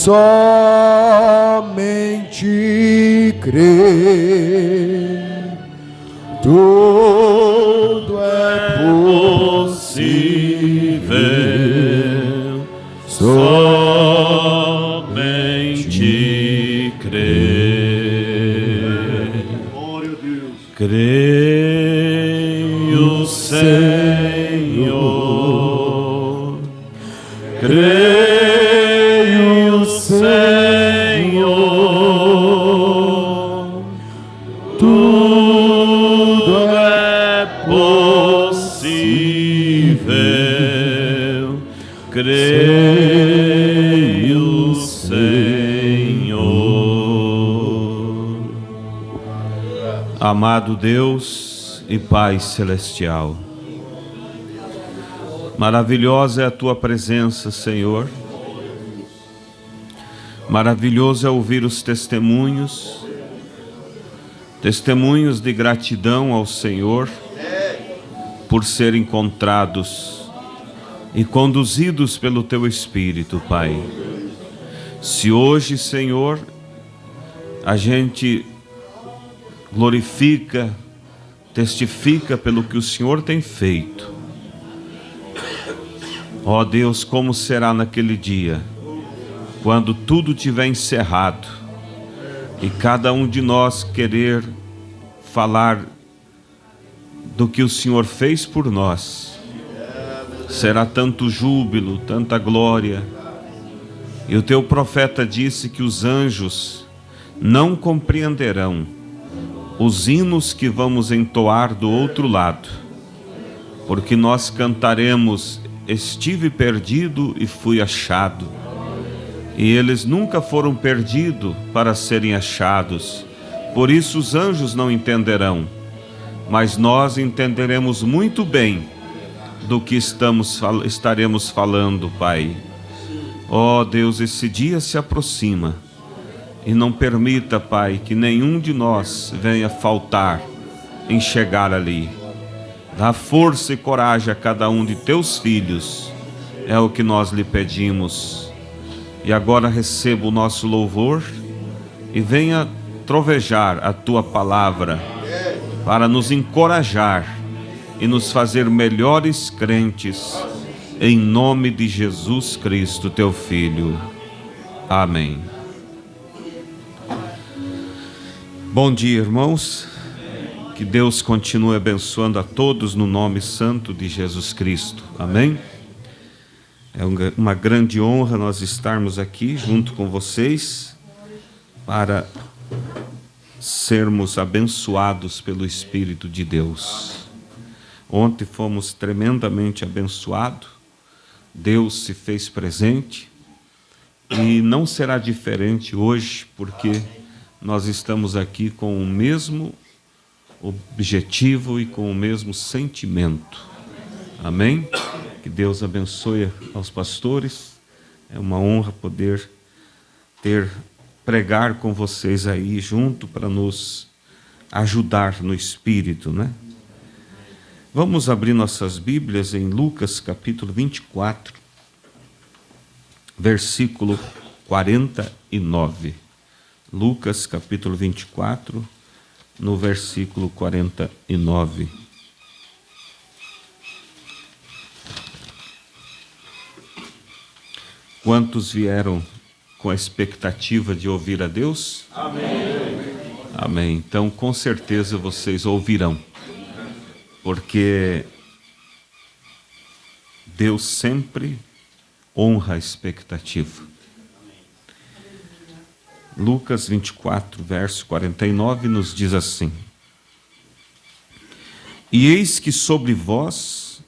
somente crer, tudo é possível, somente crer. Creio, Senhor, creio, Senhor, tudo é possível. Creio, Senhor. Amado Deus e Pai Celestial, maravilhosa é a Tua presença, Senhor. Maravilhoso é ouvir os testemunhos de gratidão ao Senhor por serem encontrados e conduzidos pelo Teu Espírito, Pai. Se hoje, Senhor, a gente glorifica, testifica pelo que o Senhor tem feito, ó Deus, como será naquele dia, quando tudo tiver encerrado e cada um de nós querer falar do que o Senhor fez por nós. Será tanto júbilo, tanta glória. E o teu profeta disse que os anjos não compreenderão os hinos que vamos entoar do outro lado, porque nós cantaremos: estive perdido e fui achado. E eles nunca foram perdidos para serem achados. Por isso os anjos não entenderão, mas nós entenderemos muito bem do que estaremos falando, Pai. Ó Deus, esse dia se aproxima, e não permita, Pai, que nenhum de nós venha faltar em chegar ali. Dá força e coragem a cada um de teus filhos, é o que nós lhe pedimos. E agora receba o nosso louvor e venha trovejar a tua palavra para nos encorajar e nos fazer melhores crentes, em nome de Jesus Cristo, teu Filho. Amém. Bom dia, irmãos. Que Deus continue abençoando a todos no nome santo de Jesus Cristo. Amém. É uma grande honra nós estarmos aqui junto com vocês para sermos abençoados pelo Espírito de Deus. Ontem fomos tremendamente abençoados, Deus se fez presente e não será diferente hoje, porque nós estamos aqui com o mesmo objetivo e com o mesmo sentimento. Amém? Que Deus abençoe aos pastores. É uma honra poder pregar com vocês aí junto para nos ajudar no Espírito, né? Vamos abrir nossas Bíblias em Lucas capítulo 24, versículo 49. Lucas capítulo 24, no versículo 49. Quantos vieram com a expectativa de ouvir a Deus? Amém. Amém. Então, com certeza vocês ouvirão, porque Deus sempre honra a expectativa. Lucas 24, verso 49, nos diz assim: E eis que sobre vós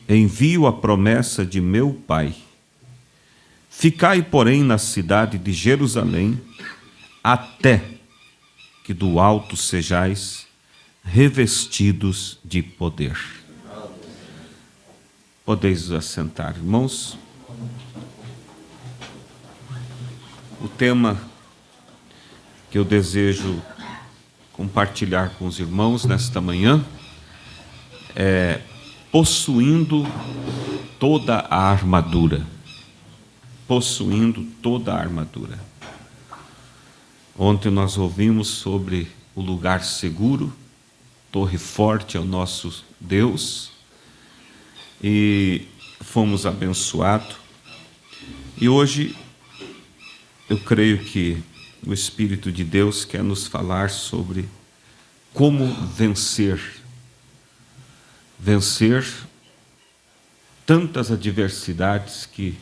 envio a promessa de meu Pai. Ficai, porém, na cidade de Jerusalém, até que do alto sejais revestidos de poder. Podeis assentar, irmãos. O tema que eu desejo compartilhar com os irmãos nesta manhã é possuindo toda a armadura. possuindo toda a armadura. Ontem nós ouvimos sobre o lugar seguro, torre forte é o nosso Deus, e fomos abençoados. E hoje eu creio que o Espírito de Deus quer nos falar sobre como vencer tantas adversidades que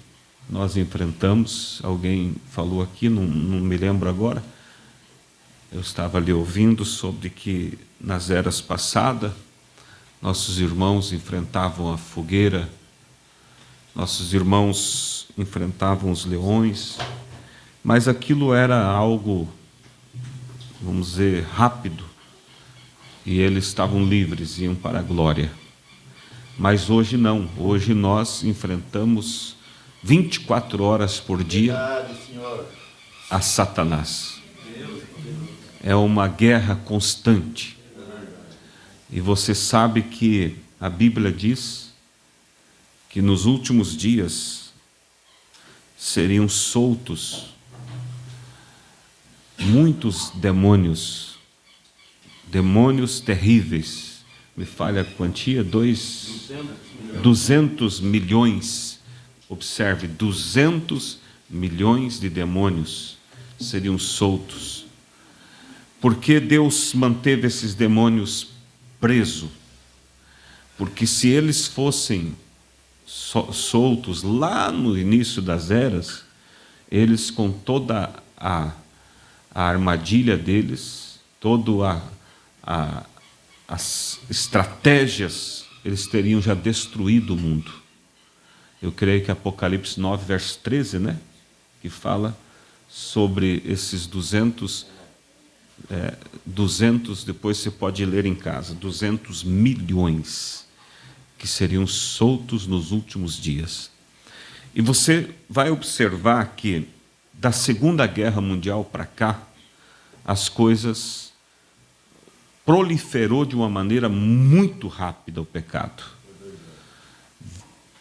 nós enfrentamos. Alguém falou aqui, não me lembro agora, eu estava ali ouvindo sobre que nas eras passadas nossos irmãos enfrentavam a fogueira, nossos irmãos enfrentavam os leões, mas aquilo era algo, vamos dizer, rápido, e eles estavam livres, iam para a glória. Mas hoje não, hoje nós enfrentamos 24 horas por dia a Satanás. É uma guerra constante. E você sabe que a Bíblia diz que nos últimos dias seriam soltos muitos demônios terríveis. Me falha a quantia, 200 milhões, observe, 200 milhões de demônios seriam soltos. Por que Deus manteve esses demônios presos? Porque se eles fossem soltos lá no início das eras, eles com toda a armadilha deles, toda as estratégias, eles teriam já destruído o mundo. Eu creio que Apocalipse 9, verso 13, né? Que fala sobre esses 200, depois você pode ler em casa, 200 milhões que seriam soltos nos últimos dias. E você vai observar que da Segunda Guerra Mundial para cá, as coisas proliferou de uma maneira muito rápida o pecado.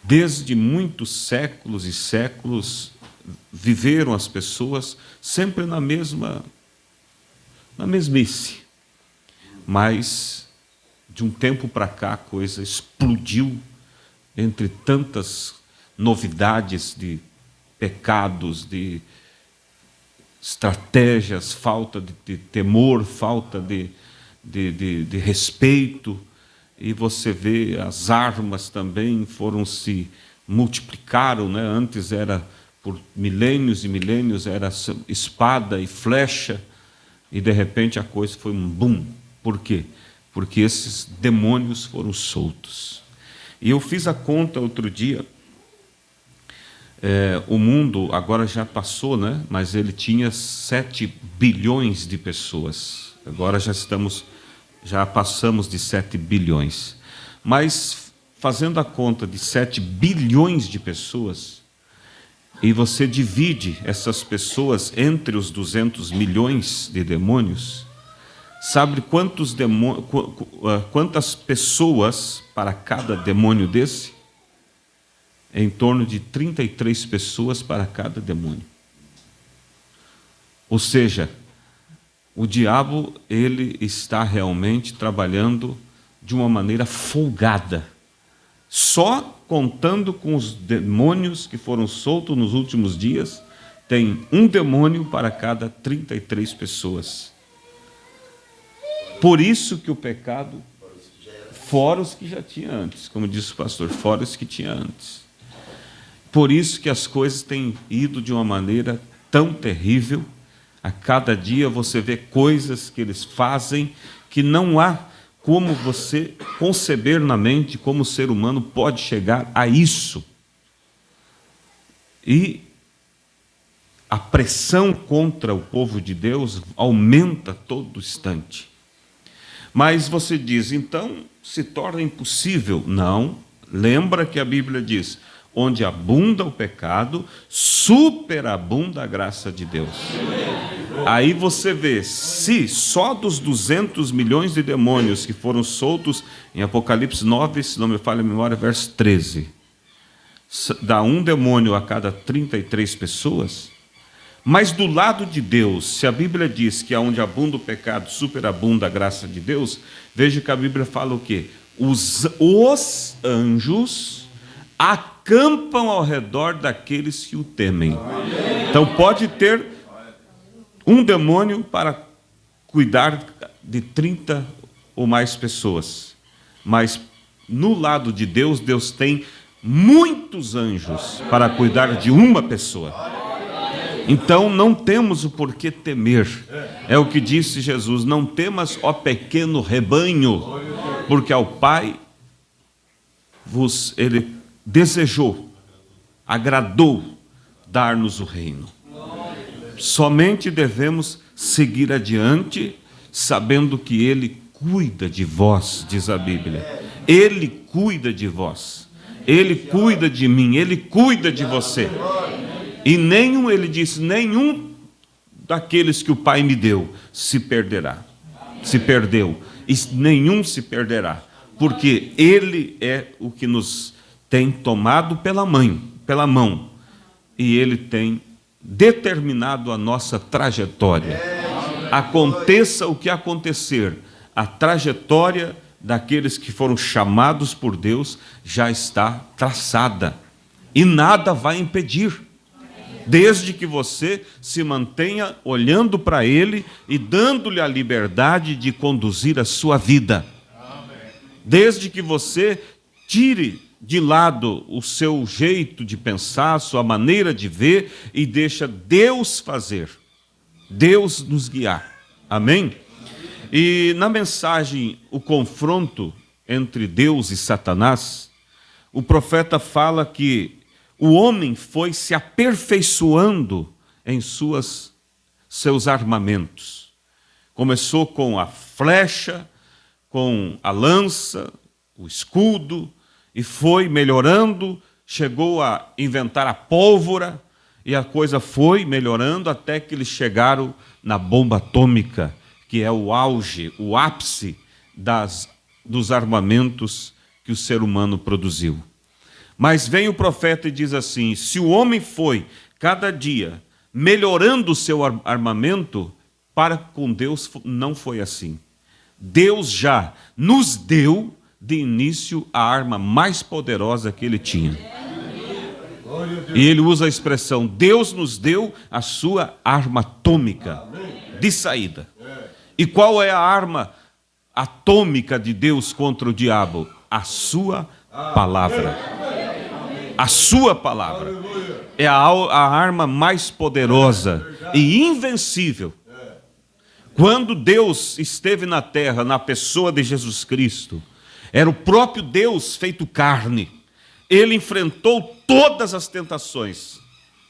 Desde muitos séculos e séculos, viveram as pessoas sempre na mesmice. Mas, de um tempo para cá, a coisa explodiu entre tantas novidades de pecados, de estratégias, falta de temor, falta de respeito, e você vê as armas também se multiplicaram, né? Antes era por milênios e milênios, era espada e flecha, e de repente a coisa foi um boom. Por quê? Porque esses demônios foram soltos. E eu fiz a conta outro dia, o mundo agora já passou, né? Mas ele tinha 7 bilhões de pessoas. Agora já passamos de 7 bilhões. Mas, fazendo a conta de 7 bilhões de pessoas, e você divide essas pessoas entre os 200 milhões de demônios, sabe quantas pessoas para cada demônio desse? Em torno de 33 pessoas para cada demônio. Ou seja, o diabo, ele está realmente trabalhando de uma maneira folgada, só contando com os demônios que foram soltos nos últimos dias, tem um demônio para cada 33 pessoas. Por isso que o pecado, fora os que já tinha antes, como disse o pastor, fora os que tinha antes. Por isso que as coisas têm ido de uma maneira tão terrível. A cada dia você vê coisas que eles fazem que não há como você conceber na mente como o ser humano pode chegar a isso. E a pressão contra o povo de Deus aumenta todo instante. Mas você diz, então se torna impossível. Não, lembra que a Bíblia diz: onde abunda o pecado, superabunda a graça de Deus. Aí você vê, se só dos 200 milhões de demônios que foram soltos em Apocalipse 9, se não me falha a memória, verso 13, dá um demônio a cada 33 pessoas. Mas do lado de Deus, se a Bíblia diz que onde abunda o pecado, superabunda a graça de Deus, veja que a Bíblia fala o quê? Os anjos acampam ao redor daqueles que o temem. Então pode ter um demônio para cuidar de 30 ou mais pessoas. Mas no lado de Deus, Deus tem muitos anjos para cuidar de uma pessoa. Então não temos o porquê temer. É o que disse Jesus: não temas, ó pequeno rebanho, porque ao Pai ele desejou, agradou dar-nos o reino. Somente devemos seguir adiante, sabendo que Ele cuida de vós, diz a Bíblia. Ele cuida de vós, Ele cuida de mim, Ele cuida de você. E ele disse, nenhum daqueles que o Pai me deu se perdeu, e nenhum se perderá, porque Ele é o que nos tem tomado pela mão, e Ele tem determinado a nossa trajetória. Aconteça o que acontecer, a trajetória daqueles que foram chamados por Deus já está traçada, e nada vai impedir. Desde que você se mantenha olhando para Ele e dando-lhe a liberdade de conduzir a sua vida. Desde que você tire de lado o seu jeito de pensar, a sua maneira de ver, e deixa Deus fazer, Deus nos guiar. Amém? E na mensagem, o confronto entre Deus e Satanás, o profeta fala que o homem foi se aperfeiçoando em seus armamentos. Começou com a flecha, com a lança, o escudo, e foi melhorando, chegou a inventar a pólvora, e a coisa foi melhorando até que eles chegaram na bomba atômica, que é o auge, o ápice dos armamentos que o ser humano produziu. Mas vem o profeta e diz assim: se o homem foi, cada dia, melhorando o seu armamento, para com Deus não foi assim. Deus já nos deu, de início, a arma mais poderosa que Ele tinha. E ele usa a expressão, Deus nos deu a sua arma atômica de saída. E qual é a arma atômica de Deus contra o diabo? A sua palavra. A sua palavra é a arma mais poderosa e invencível. Quando Deus esteve na terra, na pessoa de Jesus Cristo, era o próprio Deus feito carne. Ele enfrentou todas as tentações,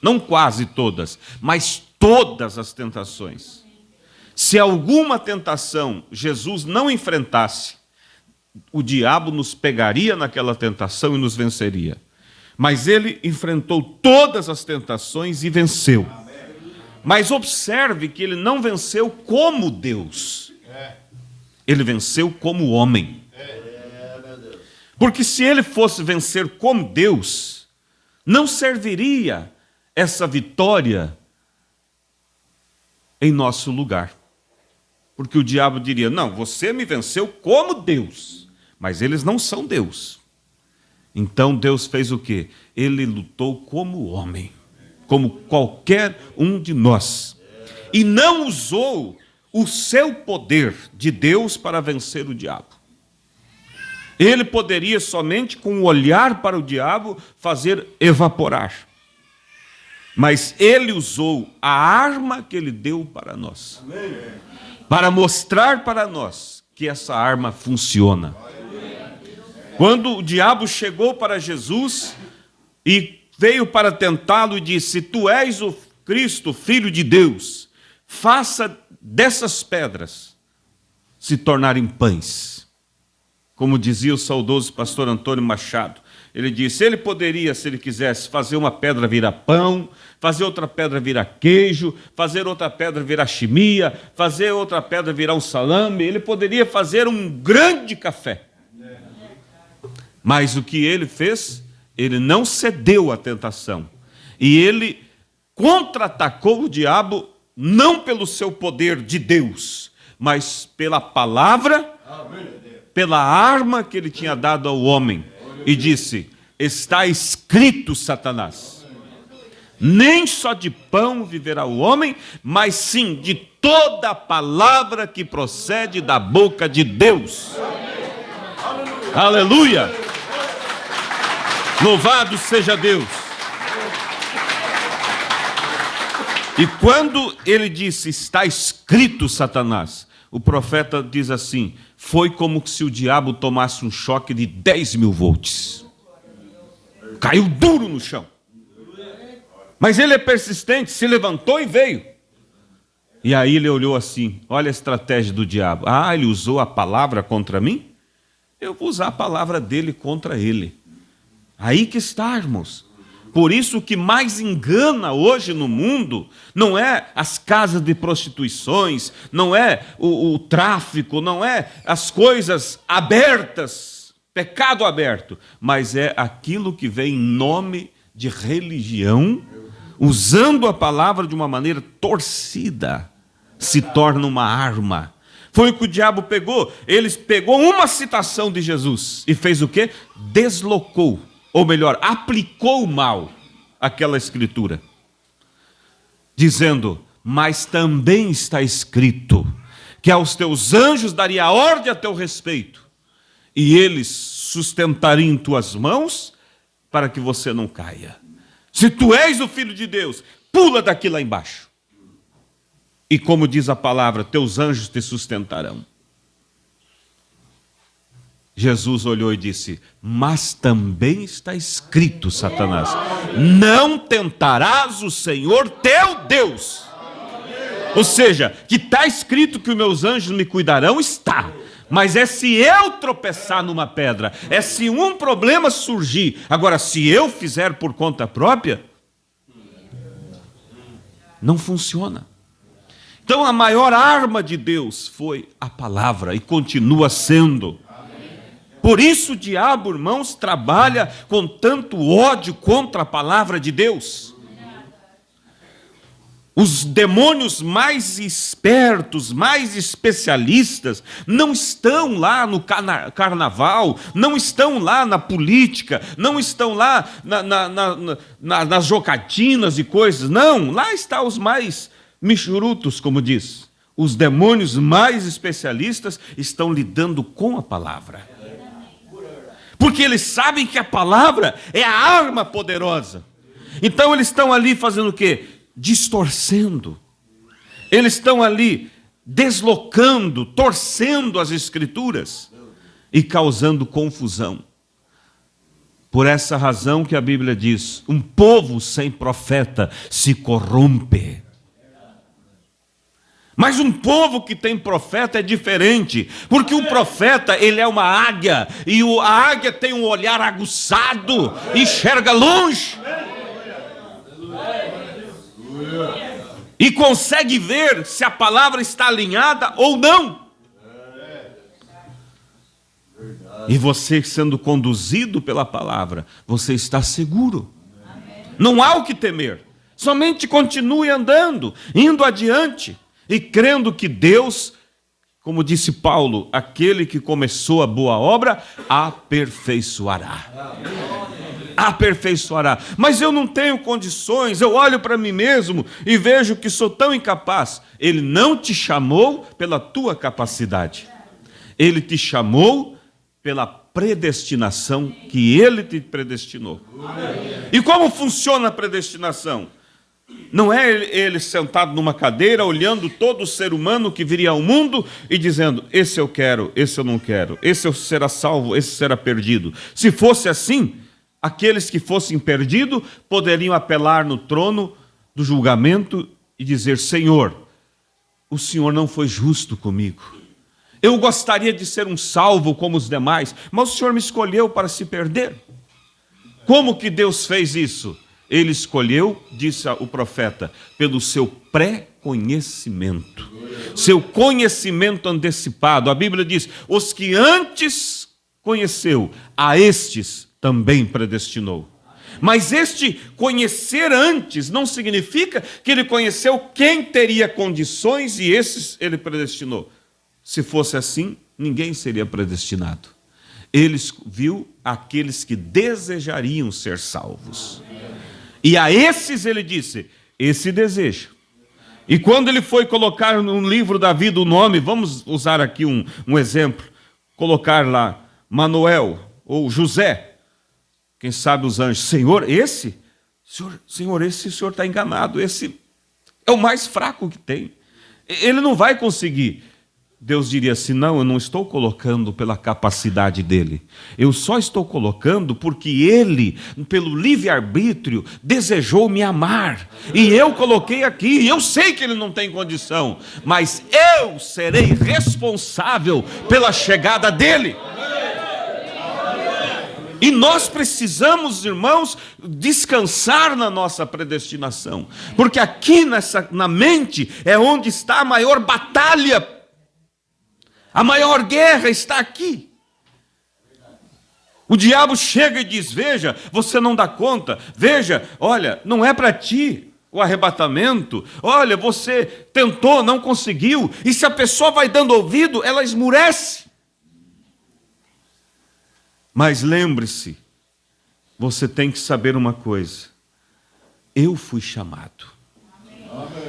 não quase todas, mas todas as tentações. Se alguma tentação Jesus não enfrentasse, o diabo nos pegaria naquela tentação e nos venceria. Mas ele enfrentou todas as tentações e venceu. Mas observe que ele não venceu como Deus. Ele venceu como homem. Porque se ele fosse vencer como Deus, não serviria essa vitória em nosso lugar. Porque o diabo diria, não, você me venceu como Deus. Mas eles não são Deus. Então Deus fez o quê? Ele lutou como homem, como qualquer um de nós. E não usou o seu poder de Deus para vencer o diabo. Ele poderia somente com o olhar para o diabo fazer evaporar. Mas ele usou a arma que ele deu para nós. Para mostrar para nós que essa arma funciona. Quando o diabo chegou para Jesus e veio para tentá-lo e disse, tu és o Cristo, Filho de Deus, faça dessas pedras se tornarem pães. Como dizia o saudoso pastor Antônio Machado, ele disse, ele poderia, se ele quisesse, fazer uma pedra virar pão, fazer outra pedra virar queijo, fazer outra pedra virar chimia, fazer outra pedra virar um salame, ele poderia fazer um grande café. Mas o que ele fez? ele não cedeu à tentação. E ele contra-atacou o diabo, não pelo seu poder de Deus, mas pela palavra, pela arma que ele tinha dado ao homem. E disse: está escrito, Satanás, nem só de pão viverá o homem, mas sim de toda a palavra que procede da boca de Deus. Aleluia! Louvado seja Deus! E quando ele disse, está escrito, Satanás, o profeta diz assim: foi como se o diabo tomasse um choque de 10.000 volts. Caiu duro no chão. Mas ele é persistente, se levantou e veio. E aí ele olhou assim, olha a estratégia do diabo. Ah, ele usou a palavra contra mim? Eu vou usar a palavra dele contra ele. Aí que está, irmãos. Por isso o que mais engana hoje no mundo não é as casas de prostituições, não é o tráfico, não é as coisas abertas, pecado aberto, mas é aquilo que vem em nome de religião, usando a palavra de uma maneira torcida, se torna uma arma. Foi o que o diabo pegou. Ele pegou uma citação de Jesus e fez o quê? Deslocou. Ou melhor, aplicou mal aquela escritura, dizendo: mas também está escrito que aos teus anjos daria ordem a teu respeito, e eles sustentariam em tuas mãos para que você não caia. Se tu és o Filho de Deus, pula daqui lá embaixo. E como diz a palavra, teus anjos te sustentarão. Jesus olhou e disse: mas também está escrito, Satanás, não tentarás o Senhor teu Deus. Ou seja, que está escrito que os meus anjos me cuidarão, está. Mas é se eu tropeçar numa pedra, é se um problema surgir. Agora, se eu fizer por conta própria, não funciona. Então a maior arma de Deus foi a palavra e continua sendo. Por isso o diabo, irmãos, trabalha com tanto ódio contra a palavra de Deus. Os demônios mais espertos, mais especialistas, não estão lá no carnaval, não estão lá na política, não estão lá nas jogatinas e coisas. Não, lá estão os mais michurutos, como diz. Os demônios mais especialistas estão lidando com a palavra. Porque eles sabem que a palavra é a arma poderosa. Então eles estão ali fazendo o quê? Distorcendo. Eles estão ali deslocando, torcendo as escrituras e causando confusão. Por essa razão que a Bíblia diz: um povo sem profeta se corrompe. Mas um povo que tem profeta é diferente, porque o profeta, ele é uma águia, e a águia tem um olhar aguçado, enxerga longe, e consegue ver se a palavra está alinhada ou não. E você sendo conduzido pela palavra, você está seguro. Não há o que temer, somente continue andando, indo adiante. E crendo que Deus, como disse Paulo, aquele que começou a boa obra, aperfeiçoará. Aperfeiçoará. Mas eu não tenho condições, eu olho para mim mesmo e vejo que sou tão incapaz. Ele não te chamou pela tua capacidade. Ele te chamou pela predestinação que Ele te predestinou. E como funciona a predestinação? Não é ele sentado numa cadeira, olhando todo o ser humano que viria ao mundo e dizendo: esse eu quero, esse eu não quero, esse será salvo, esse será perdido. Se fosse assim, aqueles que fossem perdidos poderiam apelar no trono do julgamento e dizer: Senhor, o Senhor não foi justo comigo. Eu gostaria de ser um salvo como os demais, mas o Senhor me escolheu para se perder. Como que Deus fez isso? Ele escolheu, disse o profeta, pelo seu pré-conhecimento. Seu conhecimento antecipado. A Bíblia diz: os que antes conheceu, a estes também predestinou. Mas este conhecer antes não significa que ele conheceu quem teria condições e esses ele predestinou. Se fosse assim, ninguém seria predestinado. Ele viu aqueles que desejariam ser salvos. E a esses ele disse, esse desejo. E quando ele foi colocar no livro da vida o nome, vamos usar aqui um exemplo, colocar lá Manuel ou José. Quem sabe os anjos, Senhor, esse o senhor está enganado, esse é o mais fraco que tem. Ele não vai conseguir. Deus diria assim, não, eu não estou colocando pela capacidade dele. Eu só estou colocando porque ele, pelo livre-arbítrio, desejou me amar. E eu coloquei aqui, eu sei que ele não tem condição, mas eu serei responsável pela chegada dele. E nós precisamos, irmãos, descansar na nossa predestinação. Porque aqui na mente é onde está a maior batalha. A maior guerra está aqui. O diabo chega e diz, veja, você não dá conta. Veja, olha, não é para ti o arrebatamento. Olha, você tentou, não conseguiu. E se a pessoa vai dando ouvido, ela esmurece. Mas lembre-se, você tem que saber uma coisa. Eu fui chamado.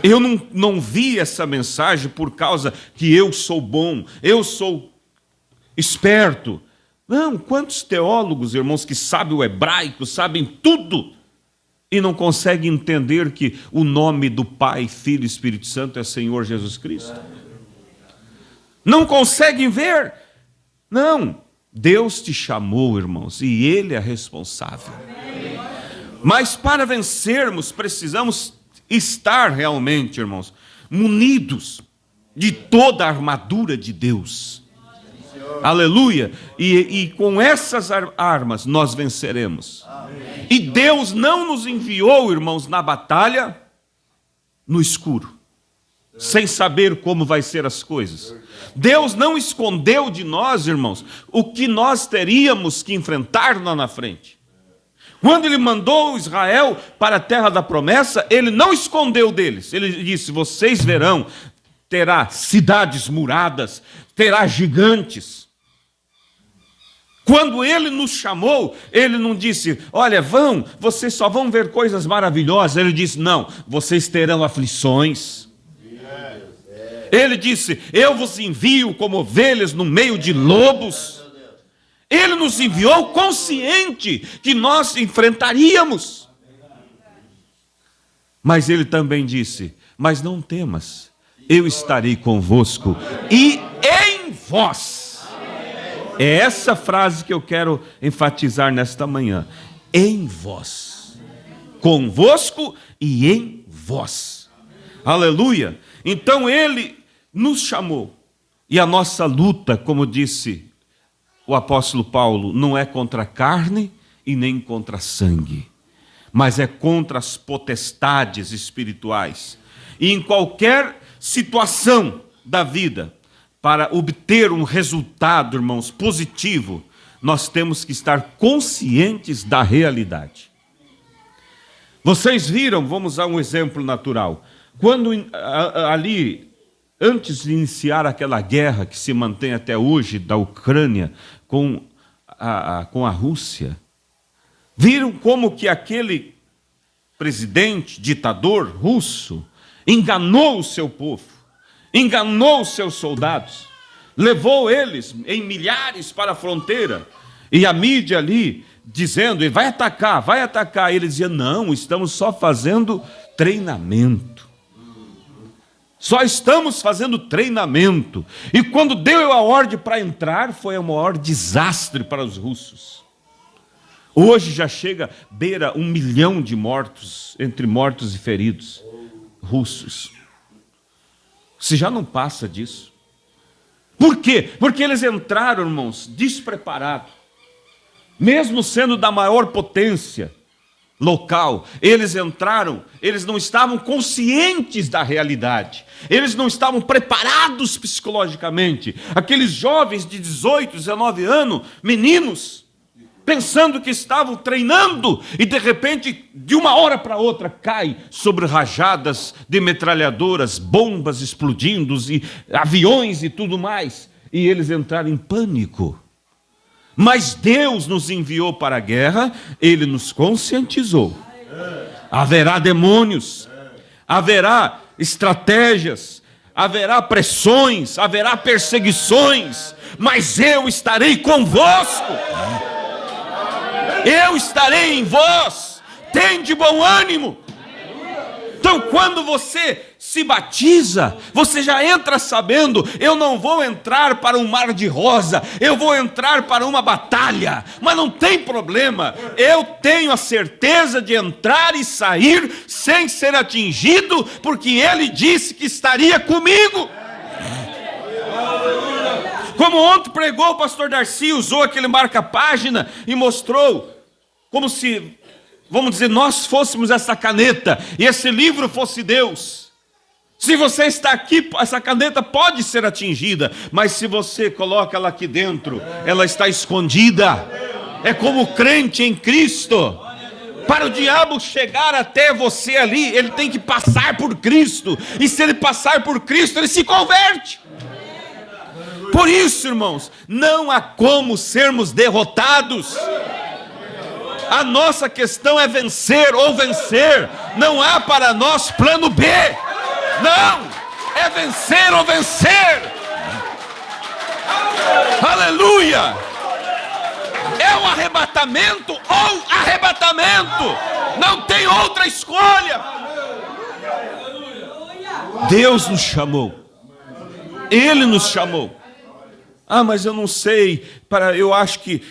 Eu não vi essa mensagem por causa que eu sou bom, eu sou esperto. Não, quantos teólogos, irmãos, que sabem o hebraico, sabem tudo, e não conseguem entender que o nome do Pai, Filho e Espírito Santo é Senhor Jesus Cristo? Não conseguem ver? Não. Deus te chamou, irmãos, e Ele é responsável. Mas para vencermos, precisamos estar realmente, irmãos, munidos de toda a armadura de Deus. Aleluia! E com essas armas nós venceremos. E Deus não nos enviou, irmãos, na batalha no escuro, sem saber como vai ser as coisas. Deus não escondeu de nós, irmãos, o que nós teríamos que enfrentar lá na frente. Quando ele mandou Israel para a terra da promessa, ele não escondeu deles. Ele disse, vocês verão, terá cidades muradas, terá gigantes. Quando ele nos chamou, ele não disse, olha, vocês só vão ver coisas maravilhosas. Ele disse, não, vocês terão aflições. Ele disse, eu vos envio como ovelhas no meio de lobos. Ele nos enviou consciente que nós enfrentaríamos. Mas ele também disse, mas não temas, eu estarei convosco e em vós. É essa frase que eu quero enfatizar nesta manhã. Em vós. Convosco e em vós. Aleluia. Então ele nos chamou. E a nossa luta, como disse o apóstolo Paulo, não é contra a carne e nem contra sangue, mas é contra as potestades espirituais. E em qualquer situação da vida, para obter um resultado, irmãos, positivo, nós temos que estar conscientes da realidade. Vocês viram, vamos usar um exemplo natural, quando ali, antes de iniciar aquela guerra que se mantém até hoje da Ucrânia com a Rússia, viram como que aquele presidente, ditador russo, enganou o seu povo, enganou os seus soldados, levou eles em milhares para a fronteira, e a mídia ali dizendo, vai atacar. Ele dizia, não, estamos só fazendo treinamento. Só estamos fazendo treinamento. E quando deu a ordem para entrar, foi o maior desastre para os russos. Hoje já beira 1 milhão de mortos, entre mortos e feridos, russos. Se já não passa disso. Por quê? Porque eles entraram, irmãos, despreparados. Mesmo sendo da maior potência local, eles entraram, eles não estavam conscientes da realidade, eles não estavam preparados psicologicamente. Aqueles jovens de 18, 19 anos, meninos, pensando que estavam treinando, e de repente, de uma hora para outra, cai sobre rajadas de metralhadoras, bombas explodindo, e aviões e tudo mais, e eles entraram em pânico. Mas Deus nos enviou para a guerra, Ele nos conscientizou. Haverá demônios, haverá estratégias, haverá pressões, haverá perseguições, mas eu estarei convosco. Eu estarei em vós. Tende bom ânimo. Então, quando você se batiza, você já entra sabendo: eu não vou entrar para um mar de rosa, eu vou entrar para uma batalha. Mas não tem problema, eu tenho a certeza de entrar e sair sem ser atingido, porque Ele disse que estaria comigo. Como ontem pregou o pastor Darcy, usou aquele marca-página e mostrou como se, vamos dizer, nós fôssemos essa caneta e esse livro fosse Deus. Se você está aqui, essa caneta pode ser atingida, mas se você coloca ela aqui dentro, ela está escondida. É como o crente em Cristo. Para o diabo chegar até você ali, ele tem que passar por Cristo. E se ele passar por Cristo, ele se converte. Por isso, irmãos, não há como sermos derrotados. A nossa questão é vencer ou vencer. Não há para nós plano B. Não, é vencer ou vencer. Aleluia. É um arrebatamento ou arrebatamento. Não tem outra escolha. Deus nos chamou. Ele nos chamou. Ah, mas eu não sei, eu acho que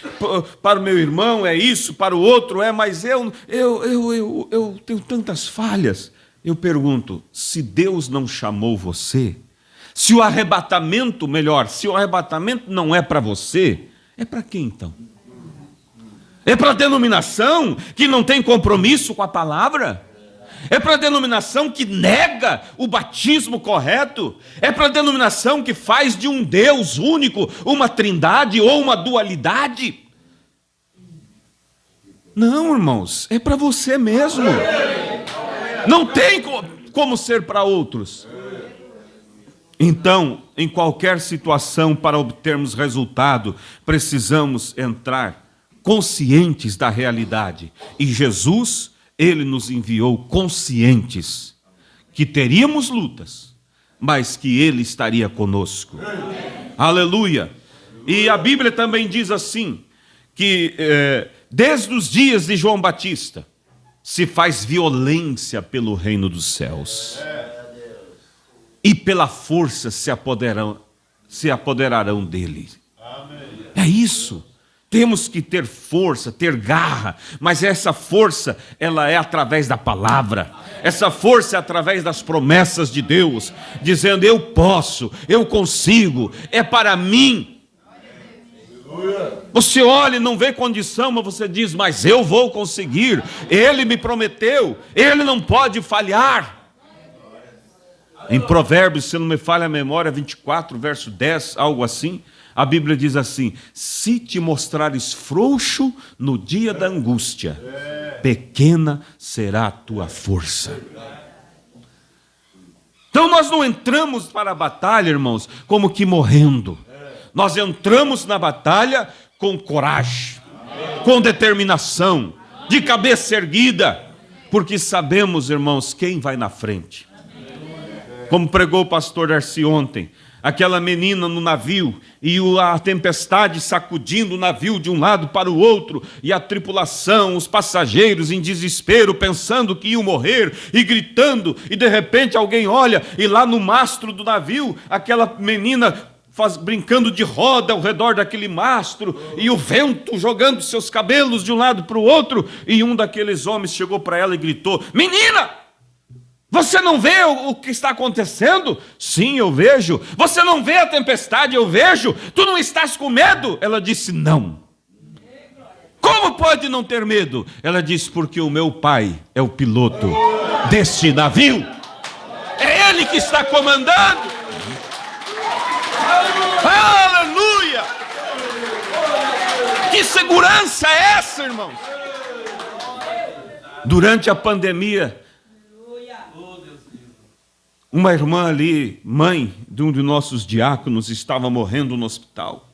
para o meu irmão é isso, para o outro é, mas eu tenho tantas falhas. Eu pergunto, se Deus não chamou você, se o arrebatamento não é para você, é para quem então? É para a denominação que não tem compromisso com a palavra? É para a denominação que nega o batismo correto? É para a denominação que faz de um Deus único uma trindade ou uma dualidade? Não, irmãos, é para você mesmo. Não tem como ser para outros. Então, em qualquer situação, para obtermos resultado, precisamos entrar conscientes da realidade. E Jesus, Ele nos enviou conscientes que teríamos lutas, mas que Ele estaria conosco. Aleluia! E a Bíblia também diz assim, que desde os dias de João Batista, se faz violência pelo reino dos céus, e pela força se apoderarão dele. É isso. Temos que ter força, ter garra, mas essa força, ela é através da palavra. Essa força é através das promessas de Deus, dizendo: eu posso, eu consigo, é para mim. Você olha e não vê condição, mas você diz: mas eu vou conseguir, Ele me prometeu, Ele não pode falhar. Em Provérbios, se não me falha a memória, 24, verso 10, algo assim, a Bíblia diz assim: se te mostrares frouxo no dia da angústia, pequena será a tua força. Então nós não entramos para a batalha, irmãos, como que morrendo. Nós entramos na batalha com coragem, com determinação, de cabeça erguida, porque sabemos, irmãos, quem vai na frente. Como pregou o pastor Darcy ontem, aquela menina no navio, e a tempestade sacudindo o navio de um lado para o outro, e a tripulação, os passageiros em desespero, pensando que iam morrer, e gritando, e de repente alguém olha, e lá no mastro do navio, aquela menina brincando de roda ao redor daquele mastro, e o vento jogando seus cabelos de um lado para o outro, e um daqueles homens chegou para ela e gritou: menina! Você não vê o que está acontecendo? Sim, eu vejo. Você não vê a tempestade? Eu vejo. Tu não estás com medo? Ela disse: não. Como pode não ter medo? Ela disse: porque o meu pai é o piloto deste navio. É ele que está comandando. Aleluia! Que segurança é essa, irmãos? Durante a pandemia, uma irmã ali, mãe de um de nossos diáconos, estava morrendo no hospital.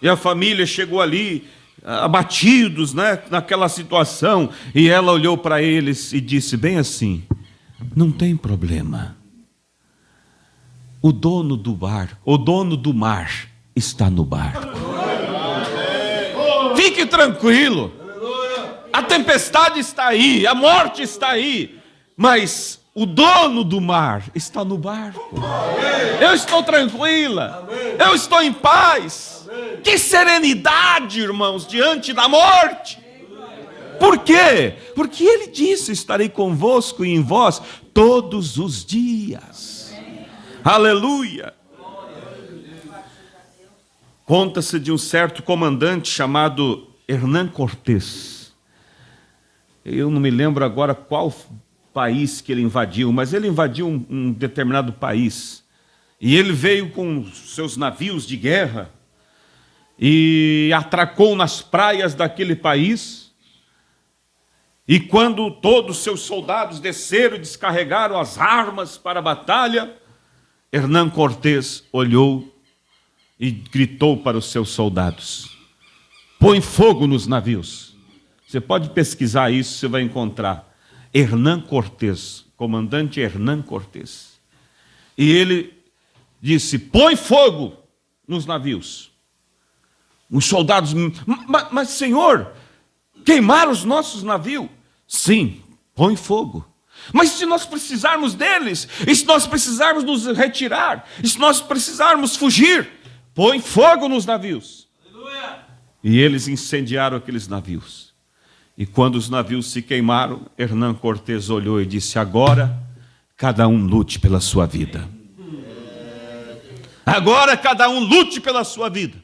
E a família chegou ali, abatidos, né, naquela situação. E ela olhou para eles e disse bem assim: não tem problema. O dono do bar, o dono do mar está no barco. Fique tranquilo. A tempestade está aí, a morte está aí, mas o dono do mar está no barco. Eu estou tranquila, eu estou em paz. Que serenidade, irmãos, diante da morte. Por quê? Porque ele disse: estarei convosco e em vós todos os dias. Aleluia. Conta-se de um certo comandante chamado Hernán Cortés. Eu não me lembro agora qual país que ele invadiu, mas ele invadiu um determinado país. E ele veio com seus navios de guerra e atracou nas praias daquele país. E quando todos os seus soldados desceram e descarregaram as armas para a batalha, Hernán Cortés olhou e gritou para os seus soldados: põe fogo nos navios. Você pode pesquisar isso, você vai encontrar. Hernán Cortés, comandante Hernán Cortés. E ele disse: põe fogo nos navios. Os soldados: mas senhor, queimaram os nossos navios? Sim, põe fogo. Mas se nós precisarmos deles, e se nós precisarmos nos retirar, e se nós precisarmos fugir, põe fogo nos navios. Aleluia. E eles incendiaram aqueles navios. E quando os navios se queimaram, Hernán Cortés olhou e disse: agora cada um lute pela sua vida. Agora cada um lute pela sua vida.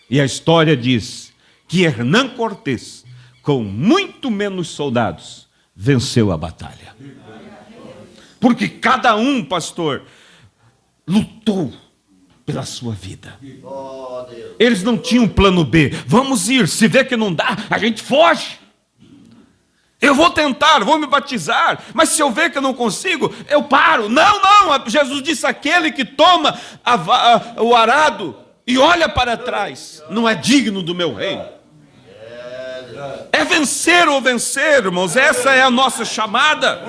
E a história diz que Hernán Cortés, com muito menos soldados, venceu a batalha. Porque cada um, pastor, lutou pela sua vida. Eles não tinham plano B. Vamos ir, se vê que não dá, a gente foge. Eu vou tentar, vou me batizar, mas se eu ver que eu não consigo, eu paro. Não, Jesus disse: aquele que toma o arado e olha para trás, não é digno do meu reino. É vencer ou vencer, irmãos, essa é a nossa chamada.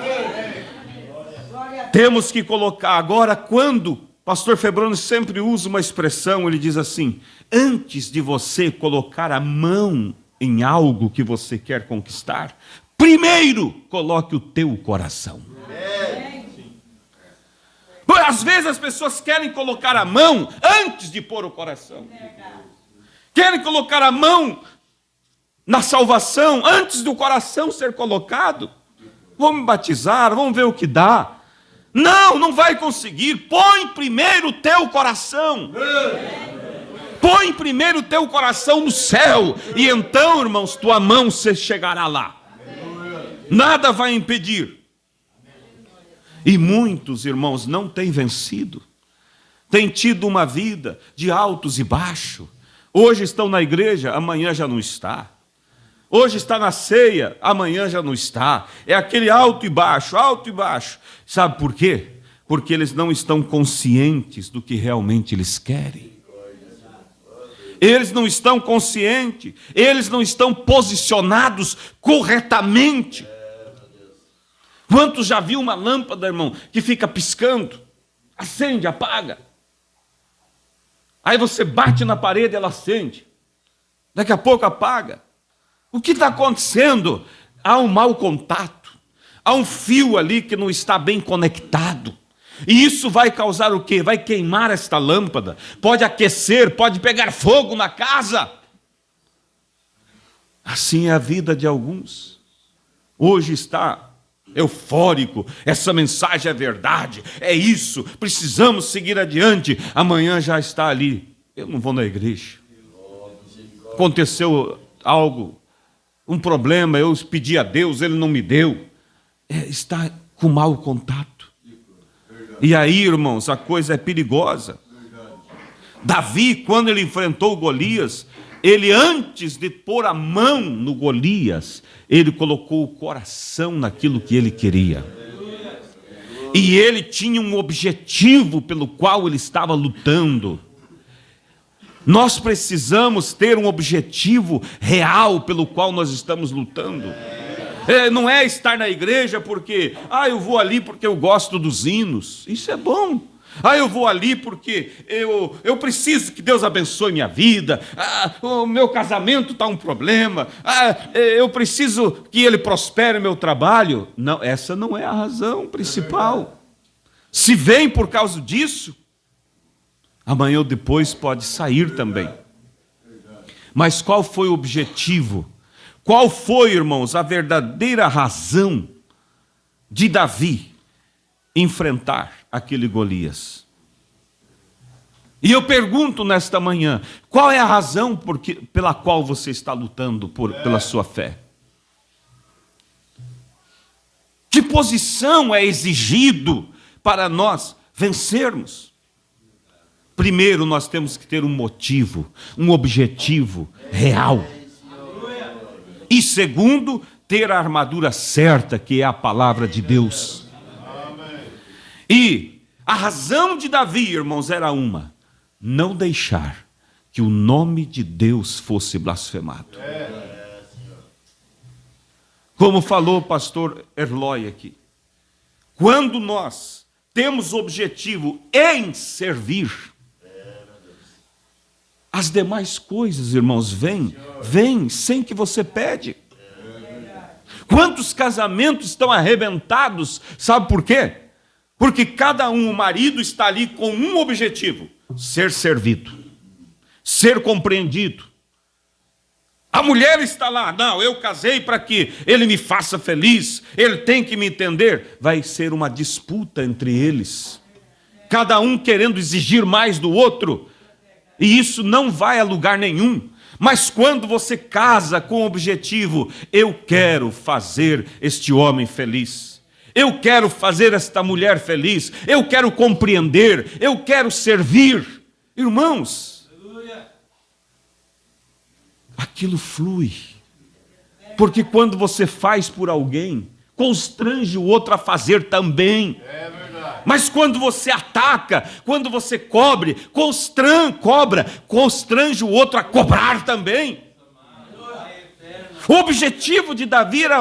Temos que colocar. Agora, quando pastor Febrônio sempre usa uma expressão, ele diz assim: antes de você colocar a mão em algo que você quer conquistar, primeiro coloque o teu coração. Às vezes as pessoas querem colocar a mão antes de pôr o coração. Querem colocar a mão na salvação antes do coração ser colocado. Vamos me batizar, vamos ver o que dá. Não vai conseguir. Põe primeiro o teu coração. Põe primeiro o teu coração no céu. E então, irmãos, tua mão chegará lá. Nada vai impedir. E muitos, irmãos, não têm vencido. Têm tido uma vida de altos e baixos. Hoje estão na igreja, amanhã já não está. Hoje está na ceia, amanhã já não está. É aquele alto e baixo, alto e baixo. Sabe por quê? Porque eles não estão conscientes do que realmente eles querem. Eles não estão conscientes, eles não estão posicionados corretamente. Quantos já viu uma lâmpada, irmão, que fica piscando? Acende, apaga. Aí você bate na parede e ela acende. Daqui a pouco apaga. O que está acontecendo? Há um mau contato. Há um fio ali que não está bem conectado. E isso vai causar o quê? Vai queimar esta lâmpada. Pode aquecer, pode pegar fogo na casa. Assim é a vida de alguns. Hoje está eufórico. Essa mensagem é verdade. É isso. Precisamos seguir adiante. Amanhã já está ali. Eu não vou na igreja. Aconteceu algo, um problema, eu pedi a Deus, Ele não me deu. Está com mau contato. E aí, irmãos, a coisa é perigosa. Davi, quando ele enfrentou Golias, ele antes de pôr a mão no Golias, ele colocou o coração naquilo que ele queria. E ele tinha um objetivo pelo qual ele estava lutando. Nós precisamos ter um objetivo real pelo qual nós estamos lutando. Não é estar na igreja porque, eu vou ali porque eu gosto dos hinos. Isso é bom. Eu vou ali porque eu preciso que Deus abençoe minha vida. O meu casamento está um problema. Eu preciso que Ele prospere meu trabalho. Não, essa não é a razão principal. Se vem por causa disso, amanhã ou depois pode sair também. Mas qual foi o objetivo? Qual foi, irmãos, a verdadeira razão de Davi enfrentar aquele Golias? E eu pergunto nesta manhã, qual é a razão pela qual você está lutando pela sua fé? Que posição é exigido para nós vencermos? Primeiro, nós temos que ter um motivo, um objetivo real. E segundo, ter a armadura certa, que é a palavra de Deus. E a razão de Davi, irmãos, era uma: não deixar que o nome de Deus fosse blasfemado. Como falou o pastor Erlói aqui, quando nós temos objetivo em servir, as demais coisas, irmãos, vêm sem que você pede. Quantos casamentos estão arrebentados, sabe por quê? Porque cada um, o marido está ali com um objetivo: ser servido, ser compreendido. A mulher está lá, não, eu casei para que ele me faça feliz, ele tem que me entender. Vai ser uma disputa entre eles, cada um querendo exigir mais do outro, e isso não vai a lugar nenhum. Mas quando você casa com o objetivo: eu quero fazer este homem feliz, eu quero fazer esta mulher feliz, eu quero compreender, eu quero servir, irmãos, aquilo flui. Porque quando você faz por alguém, constrange o outro a fazer também. Mas quando você ataca, quando você constrange o outro a cobrar também. O objetivo de Davi era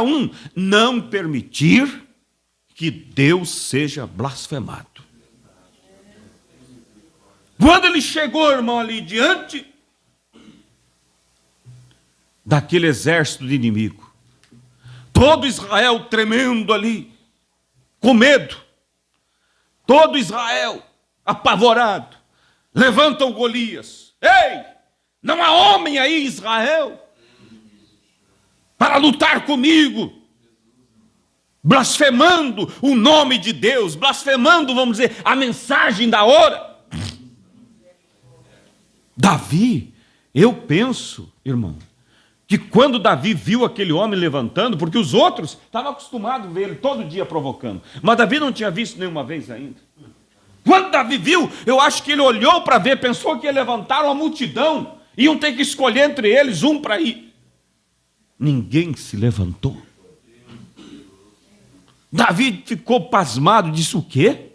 não permitir que Deus seja blasfemado. Quando ele chegou, irmão, ali diante daquele exército de inimigo, todo Israel tremendo ali, com medo, todo Israel apavorado, levanta o Golias: ei, não há homem aí em Israel para lutar comigo, blasfemando o nome de Deus, blasfemando, vamos dizer, a mensagem da hora. Davi, eu penso, irmão, que quando Davi viu aquele homem levantando, porque os outros estavam acostumados a ver ele todo dia provocando, mas Davi não tinha visto nenhuma vez ainda. Quando Davi viu, eu acho que ele olhou para ver, pensou que ia levantar uma multidão, iam ter que escolher entre eles um para ir. Ninguém se levantou. Davi ficou pasmado, disse: o quê?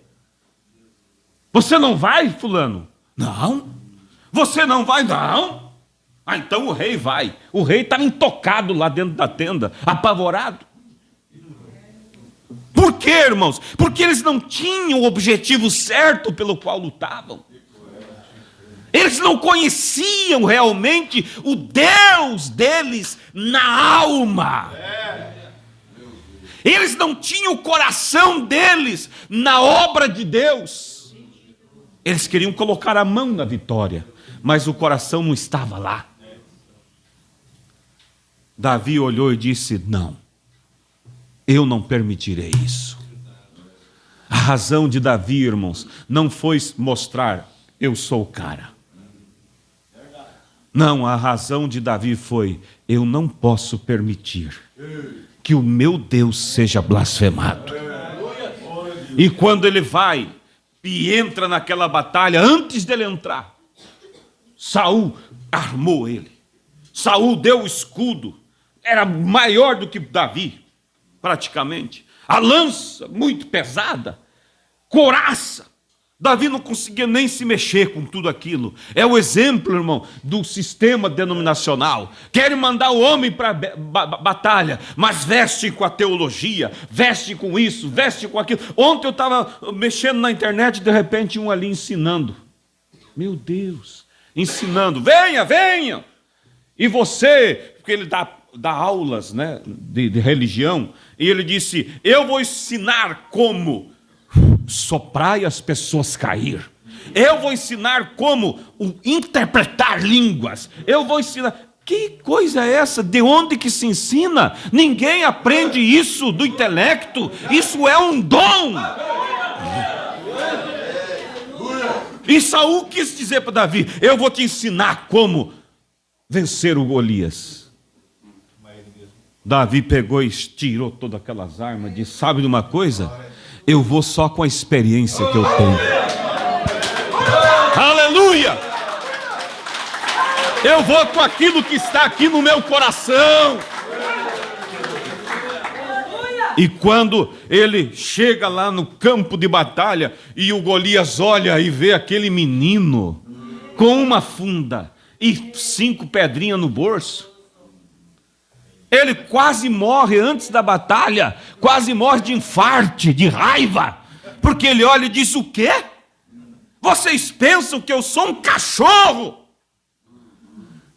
Você não vai, fulano? Não. Você não vai? Não. Então o rei vai. O rei estava intocado lá dentro da tenda, apavorado. Por quê, irmãos? Porque eles não tinham o objetivo certo pelo qual lutavam. Eles não conheciam realmente o Deus deles na alma. Eles não tinham o coração deles na obra de Deus. Eles queriam colocar a mão na vitória, mas o coração não estava lá. Davi olhou e disse: não, eu não permitirei isso. A razão de Davi, irmãos, não foi mostrar: eu sou o cara. Não, a razão de Davi foi: eu não posso permitir que o meu Deus seja blasfemado. E quando ele vai e entra naquela batalha, antes dele entrar, Saul armou ele, Saul deu o escudo, era maior do que Davi, praticamente. A lança, muito pesada, couraça. Davi não conseguia nem se mexer com tudo aquilo. É o exemplo, irmão, do sistema denominacional. Querem mandar o homem para batalha, mas vestem com a teologia, vestem com isso, vestem com aquilo. Ontem eu estava mexendo na internet e de repente um ali ensinando. Meu Deus, ensinando, venha, venha. E você, porque ele dá aulas, né, de religião, e ele disse, eu vou ensinar como soprar e as pessoas cair. Eu vou ensinar como interpretar línguas. Eu vou ensinar. Que coisa é essa? De onde que se ensina? Ninguém aprende isso do intelecto. Isso é um dom. E Saul quis dizer para Davi, eu vou te ensinar como vencer o Golias. Davi pegou e tirou todas aquelas armas, disse, sabe de uma coisa? Eu vou só com a experiência que eu tenho. Aleluia! Eu vou com aquilo que está aqui no meu coração. E quando ele chega lá no campo de batalha e o Golias olha e vê aquele menino com uma funda e 5 pedrinhas no bolso, ele quase morre antes da batalha, quase morre de infarte, de raiva, porque ele olha e diz, o quê? Vocês pensam que eu sou um cachorro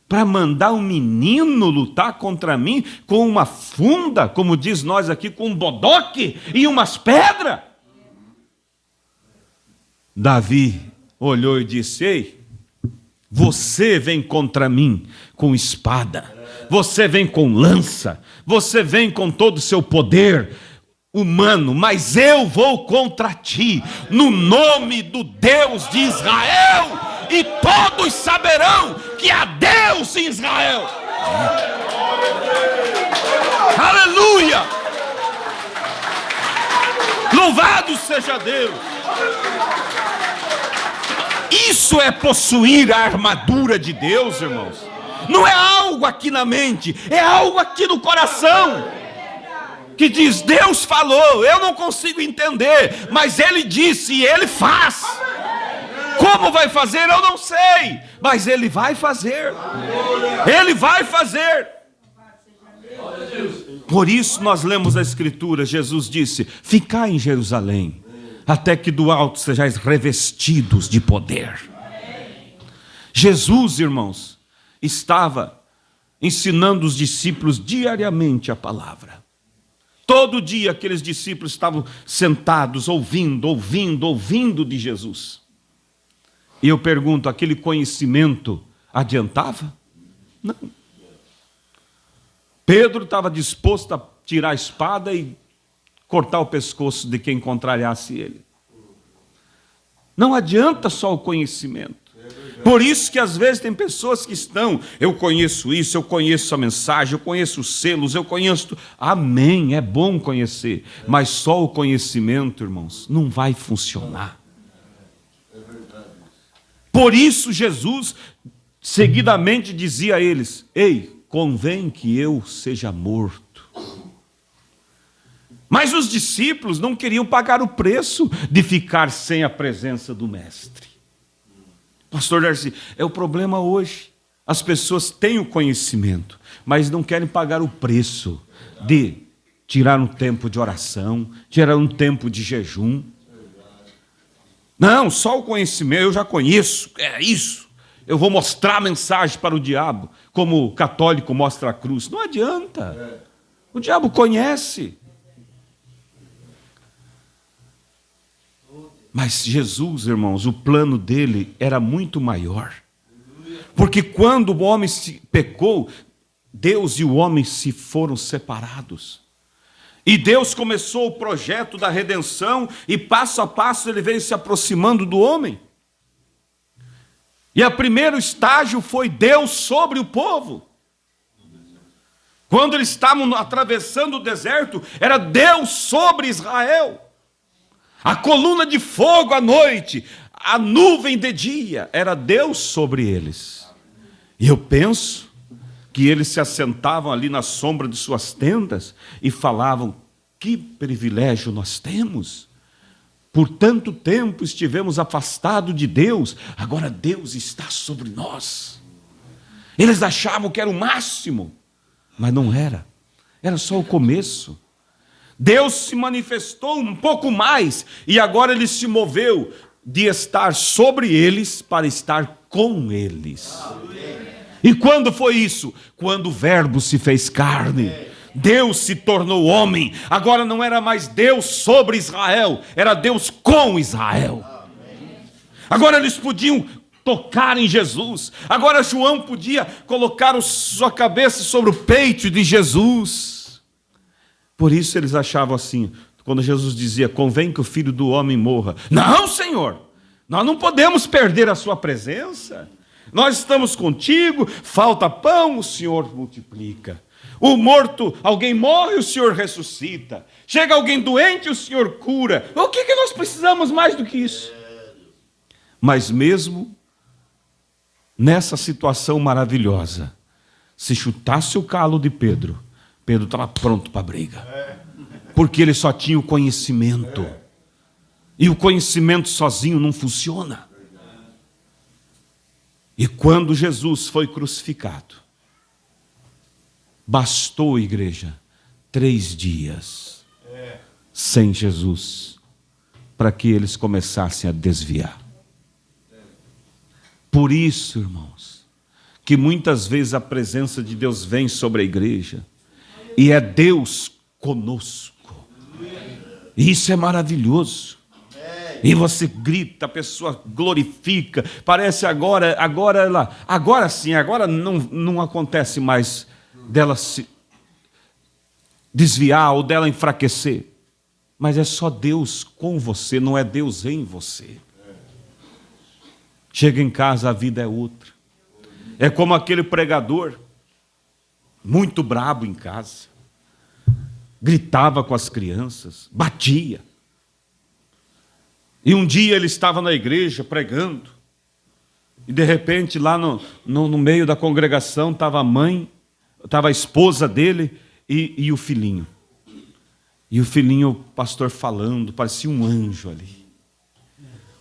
para mandar um menino lutar contra mim com uma funda, como diz nós aqui, com um bodoque e umas pedras? Davi olhou e disse, ei, você vem contra mim com espada, você vem com lança, você vem com todo o seu poder humano, mas eu vou contra ti, no nome do Deus de Israel, e todos saberão que há Deus em Israel. Aleluia! Louvado seja Deus! Isso é possuir a armadura de Deus, irmãos. Não é algo aqui na mente, é algo aqui no coração. Que diz, Deus falou, eu não consigo entender, mas Ele disse e Ele faz. Como vai fazer, eu não sei, mas Ele vai fazer. Ele vai fazer. Por isso nós lemos a Escritura, Jesus disse, ficai em Jerusalém, até que do alto sejais revestidos de poder. Jesus, irmãos, estava ensinando os discípulos diariamente a palavra. Todo dia aqueles discípulos estavam sentados, ouvindo de Jesus. E eu pergunto, aquele conhecimento adiantava? Não. Pedro estava disposto a tirar a espada e cortar o pescoço de quem contrariasse ele. Não adianta só o conhecimento. Por isso que às vezes tem pessoas que estão, eu conheço isso, eu conheço a mensagem, eu conheço os selos, eu conheço... Amém, é bom conhecer, mas só o conhecimento, irmãos, não vai funcionar. Por isso Jesus seguidamente dizia a eles, ei, convém que eu seja morto. Mas os discípulos não queriam pagar o preço de ficar sem a presença do Mestre. Pastor Darcy, é o problema hoje. As pessoas têm o conhecimento, mas não querem pagar o preço de tirar um tempo de oração, tirar um tempo de jejum. Não, só o conhecimento, eu já conheço, é isso. Eu vou mostrar a mensagem para o diabo, como o católico mostra a cruz. Não adianta. O diabo conhece. Mas Jesus, irmãos, o plano dele era muito maior. Porque quando o homem pecou, Deus e o homem se foram separados. E Deus começou o projeto da redenção e passo a passo ele veio se aproximando do homem. E o primeiro estágio foi Deus sobre o povo. Quando eles estavam atravessando o deserto, era Deus sobre Israel. A coluna de fogo à noite, a nuvem de dia, era Deus sobre eles. E eu penso que eles se assentavam ali na sombra de suas tendas e falavam: que privilégio nós temos! Por tanto tempo estivemos afastados de Deus, agora Deus está sobre nós. Eles achavam que era o máximo, mas não era, era só o começo. Deus se manifestou um pouco mais, e agora Ele se moveu de estar sobre eles para estar com eles. E quando foi isso? Quando o Verbo se fez carne, Deus se tornou homem. Agora não era mais Deus sobre Israel, era Deus com Israel. Agora eles podiam tocar em Jesus. Agora João podia colocar sua cabeça sobre o peito de Jesus. Por isso eles achavam assim, quando Jesus dizia: convém que o Filho do Homem morra. Não, Senhor, nós não podemos perder a sua presença. Nós estamos contigo, falta pão, o Senhor multiplica. O morto, alguém morre, o Senhor ressuscita. Chega alguém doente, o Senhor cura. O que nós precisamos mais do que isso? Mas mesmo nessa situação maravilhosa, se chutasse o calo de Pedro, Pedro estava pronto para a briga. Porque ele só tinha o conhecimento. E o conhecimento sozinho não funciona. E quando Jesus foi crucificado, bastou, igreja, 3 dias sem Jesus para que eles começassem a desviar. Por isso, irmãos, que muitas vezes a presença de Deus vem sobre a igreja e é Deus conosco. E isso é maravilhoso. E você grita, a pessoa glorifica, parece agora sim, agora não acontece mais dela se desviar ou dela enfraquecer. Mas é só Deus com você, não é Deus em você. Chega em casa, a vida é outra. É como aquele pregador, muito brabo em casa, gritava com as crianças, batia. E um dia ele estava na igreja pregando, e de repente lá no meio da congregação estava a mãe, estava a esposa dele e o filhinho. E o filhinho, o pastor falando, parecia um anjo ali.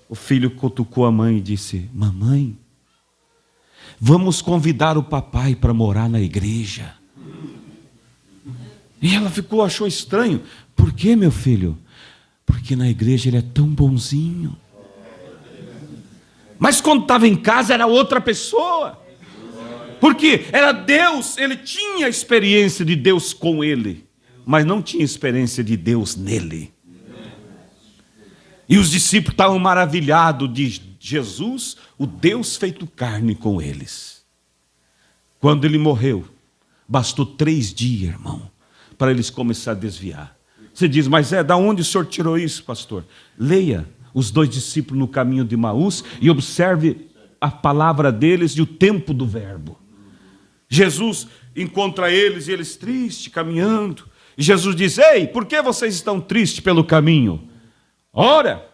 O filho cutucou a mãe e disse: mamãe, vamos convidar o papai para morar na igreja. E ela achou estranho. Por quê, meu filho? Porque na igreja ele é tão bonzinho. Mas quando estava em casa era outra pessoa. Porque era Deus, ele tinha a experiência de Deus com ele, mas não tinha experiência de Deus nele. E os discípulos estavam maravilhados de Jesus, o Deus feito carne com eles. Quando ele morreu, bastou 3 dias, irmão, para eles começarem a desviar. Você diz: mas da onde o senhor tirou isso, pastor? Leia os 2 discípulos no caminho de Emaús e observe a palavra deles e o tempo do verbo. Jesus encontra eles e eles tristes, caminhando. E Jesus diz: ei, por que vocês estão tristes pelo caminho? Ora,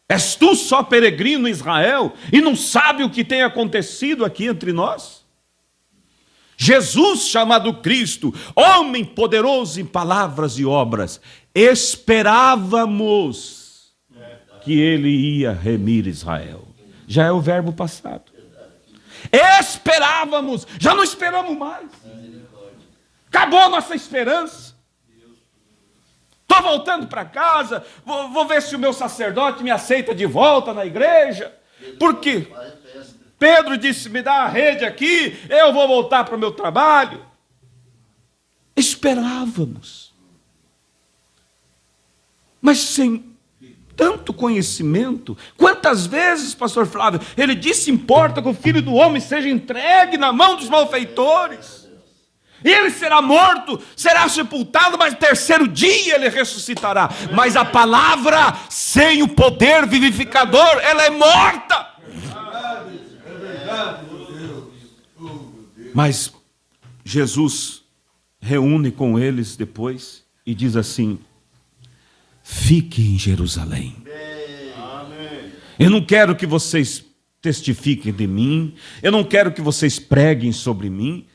és tu só peregrino em Israel e não sabe o que tem acontecido aqui entre nós? Jesus, chamado Cristo, homem poderoso em palavras e obras, esperávamos que ele ia remir Israel. Já é o verbo passado. Esperávamos, já não esperamos mais. Acabou a nossa esperança. Estou voltando para casa, vou ver se o meu sacerdote me aceita de volta na igreja. Por quê? Pedro disse: me dá a rede aqui, eu vou voltar para o meu trabalho. Esperávamos. Mas sem tanto conhecimento. Quantas vezes, pastor Flávio, ele disse: importa que o Filho do Homem seja entregue na mão dos malfeitores. E ele será morto, será sepultado, mas no 3º dia ele ressuscitará. Mas a palavra, sem o poder vivificador, ela é morta. Mas Jesus reúne com eles depois e diz assim: fique em Jerusalém. Eu não quero que vocês testifiquem de mim, eu não quero que vocês preguem sobre mim,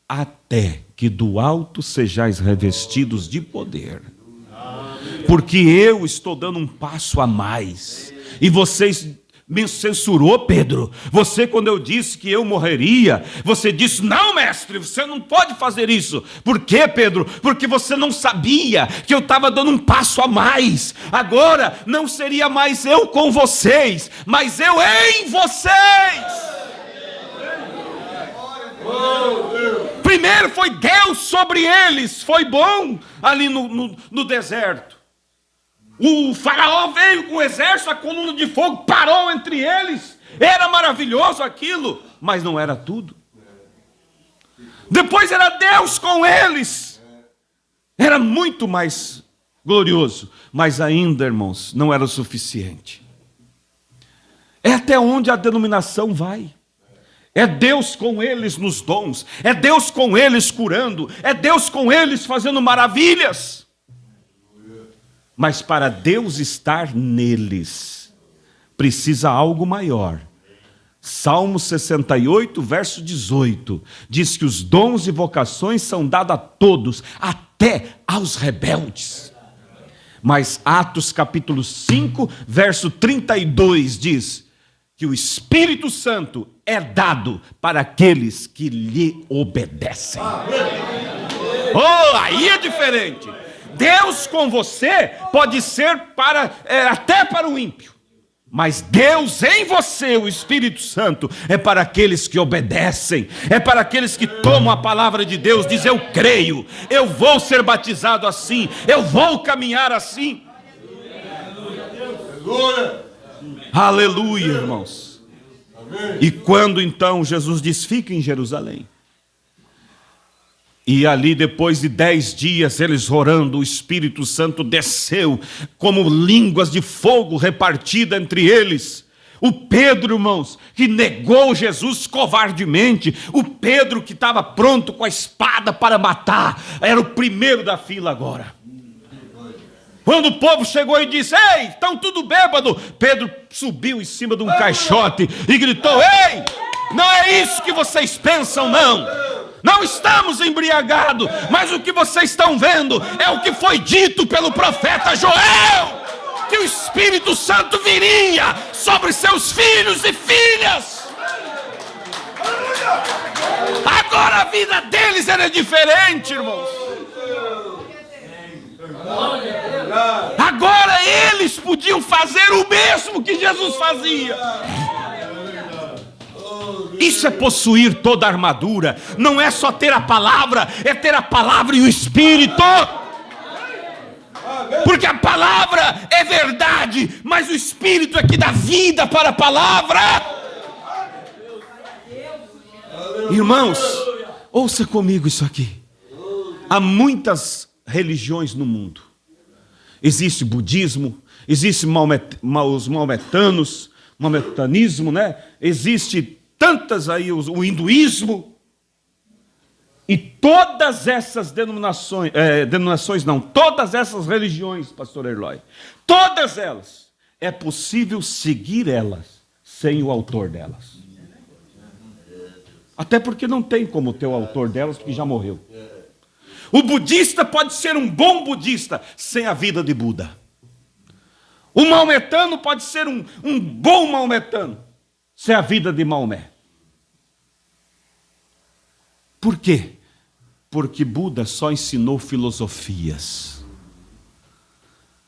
até que do alto sejais revestidos de poder. Porque eu estou dando um passo a mais. E vocês me censurou, Pedro. Você, quando eu disse que eu morreria, você disse: não, mestre, você não pode fazer isso. Por quê, Pedro? Porque você não sabia que eu estava dando um passo a mais. Agora não seria mais eu com vocês, mas eu em vocês. Primeiro foi Deus sobre eles. Foi bom ali no deserto. O faraó veio com o exército, a coluna de fogo parou entre eles. Era maravilhoso aquilo, mas não era tudo. Depois era Deus com eles. Era muito mais glorioso. Mas ainda, irmãos, não era o suficiente. É até onde a denominação vai. É Deus com eles nos dons. É Deus com eles curando. É Deus com eles fazendo maravilhas. Mas para Deus estar neles, precisa algo maior. Salmo 68, verso 18, diz que os dons e vocações são dados a todos, até aos rebeldes. Mas Atos capítulo 5, verso 32 diz que o Espírito Santo é dado para aqueles que lhe obedecem. Oh, aí é diferente. Deus com você pode ser até para o ímpio, mas Deus em você, o Espírito Santo, é para aqueles que obedecem, é para aqueles que tomam a palavra de Deus, dizem: eu creio, eu vou ser batizado assim, eu vou caminhar assim. Aleluia, irmãos. E quando então Jesus diz: fica em Jerusalém. E ali, depois de 10 dias, eles orando, o Espírito Santo desceu como línguas de fogo repartida entre eles. O Pedro, irmãos, que negou Jesus covardemente, o Pedro que estava pronto com a espada para matar, era o primeiro da fila agora. Quando o povo chegou e disse: ei, estão tudo bêbado, Pedro subiu em cima de um caixote e gritou: ei, não é isso que vocês pensam, não. Não estamos embriagados, mas o que vocês estão vendo é o que foi dito pelo profeta Joel, que o Espírito Santo viria sobre seus filhos e filhas. Agora a vida deles era diferente, irmãos. Agora eles podiam fazer o mesmo que Jesus fazia. Isso é possuir toda a armadura. Não é só ter a palavra, é ter a palavra e o Espírito. Porque a palavra é verdade, mas o Espírito é que dá vida para a palavra. Irmãos, ouça comigo isso aqui. Há muitas religiões no mundo. Existe budismo, existe os maometanismo, né? Existe tantas aí, o hinduísmo, e todas essas todas essas religiões, pastor Erlói, todas elas, é possível seguir elas sem o autor delas. Até porque não tem como ter o autor delas, porque já morreu. O budista pode ser um bom budista sem a vida de Buda. O maometano pode ser um bom maometano sem a vida de Maomé. Por quê? Porque Buda só ensinou filosofias.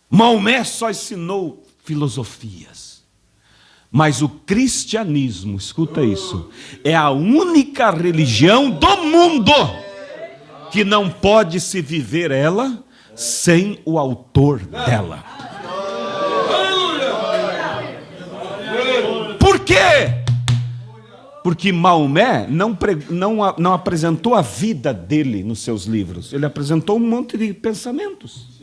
Maomé só ensinou filosofias. Mas o cristianismo, escuta isso, é a única religião do mundo que não pode se viver ela sem o autor dela. Por quê? Porque Maomé não apresentou a vida dele nos seus livros. Ele apresentou um monte de pensamentos.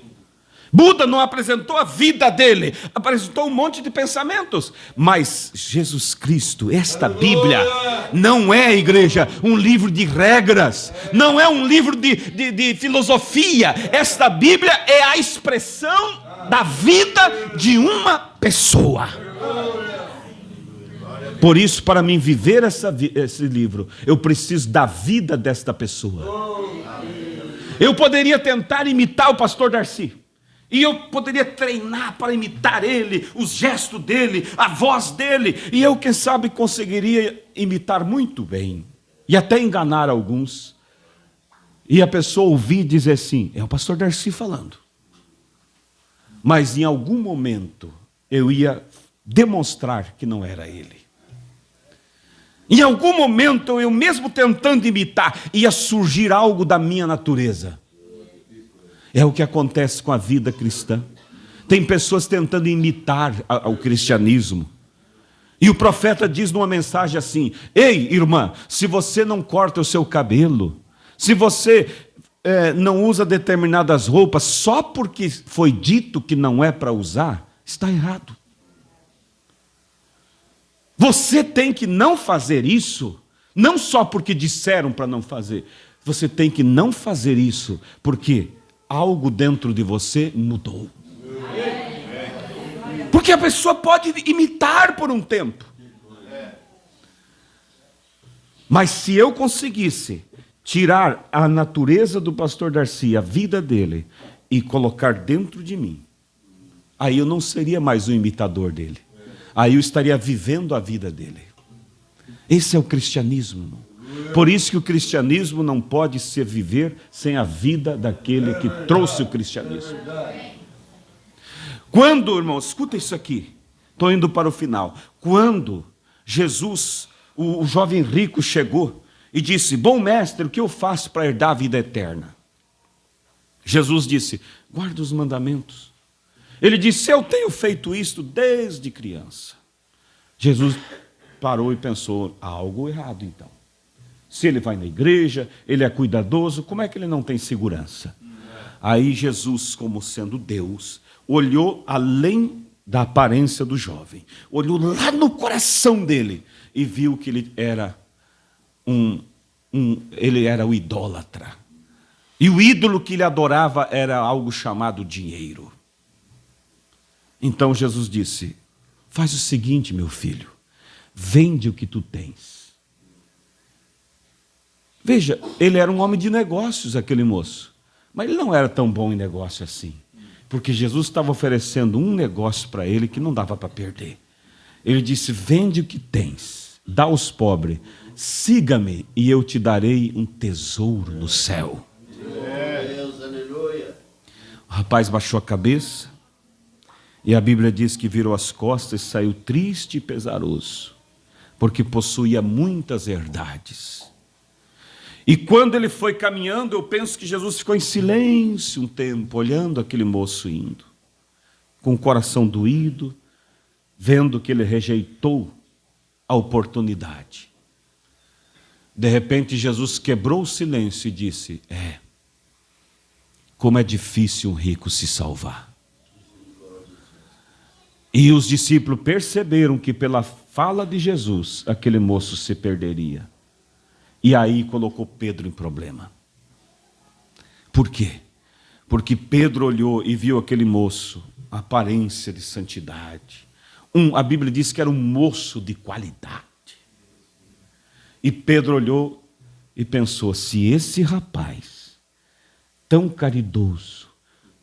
Buda não apresentou a vida dele, apresentou um monte de pensamentos. Mas Jesus Cristo, esta Bíblia, não é, igreja, um livro de regras, não é um livro de filosofia. Esta Bíblia é a expressão da vida de uma pessoa. Por isso, para mim viver esse livro, eu preciso da vida desta pessoa. Eu poderia tentar imitar o pastor Darcy. E eu poderia treinar para imitar ele, os gestos dele, a voz dele. E eu, quem sabe, conseguiria imitar muito bem. E até enganar alguns. E a pessoa ouvir e dizer assim, é o pastor Darcy falando. Mas em algum momento eu ia demonstrar que não era ele. Em algum momento eu mesmo tentando imitar, ia surgir algo da minha natureza. É o que acontece com a vida cristã. Tem pessoas tentando imitar o cristianismo. E o profeta diz numa mensagem assim, ei, irmã, se você não corta o seu cabelo, se você não usa determinadas roupas, só porque foi dito que não é para usar, está errado. Você tem que não fazer isso, não só porque disseram para não fazer. Você tem que não fazer isso, porque algo dentro de você mudou. Porque a pessoa pode imitar por um tempo. Mas se eu conseguisse tirar a natureza do pastor Darcy, a vida dele, e colocar dentro de mim, aí eu não seria mais um imitador dele. Aí eu estaria vivendo a vida dele. Esse é o cristianismo. Por isso que o cristianismo não pode se viver sem a vida daquele que trouxe o cristianismo. Quando, irmãos, escuta isso aqui. Estou indo para o final. Quando Jesus, o jovem rico, chegou e disse, bom mestre, o que eu faço para herdar a vida eterna? Jesus disse, guarda os mandamentos. Ele disse, eu tenho feito isto desde criança. Jesus parou e pensou, há algo errado então. Se ele vai na igreja, ele é cuidadoso, como é que ele não tem segurança? Aí Jesus, como sendo Deus, olhou além da aparência do jovem, olhou lá no coração dele e viu que ele era ele era o idólatra. E o ídolo que ele adorava era algo chamado dinheiro. Então Jesus disse, faz o seguinte, meu filho, vende o que tu tens. Veja, ele era um homem de negócios, aquele moço. Mas ele não era tão bom em negócio assim. Porque Jesus estava oferecendo um negócio para ele que não dava para perder. Ele disse, vende o que tens, dá aos pobres, siga-me e eu te darei um tesouro no céu. O rapaz baixou a cabeça e a Bíblia diz que virou as costas e saiu triste e pesaroso, porque possuía muitas herdades. E quando ele foi caminhando, eu penso que Jesus ficou em silêncio um tempo, olhando aquele moço indo, com o coração doído, vendo que ele rejeitou a oportunidade. De repente, Jesus quebrou o silêncio e disse, como é difícil um rico se salvar. E os discípulos perceberam que pela fala de Jesus, aquele moço se perderia. E aí colocou Pedro em problema. Por quê? Porque Pedro olhou e viu aquele moço, aparência de santidade. A Bíblia diz que era um moço de qualidade. E Pedro olhou e pensou, se esse rapaz, tão caridoso,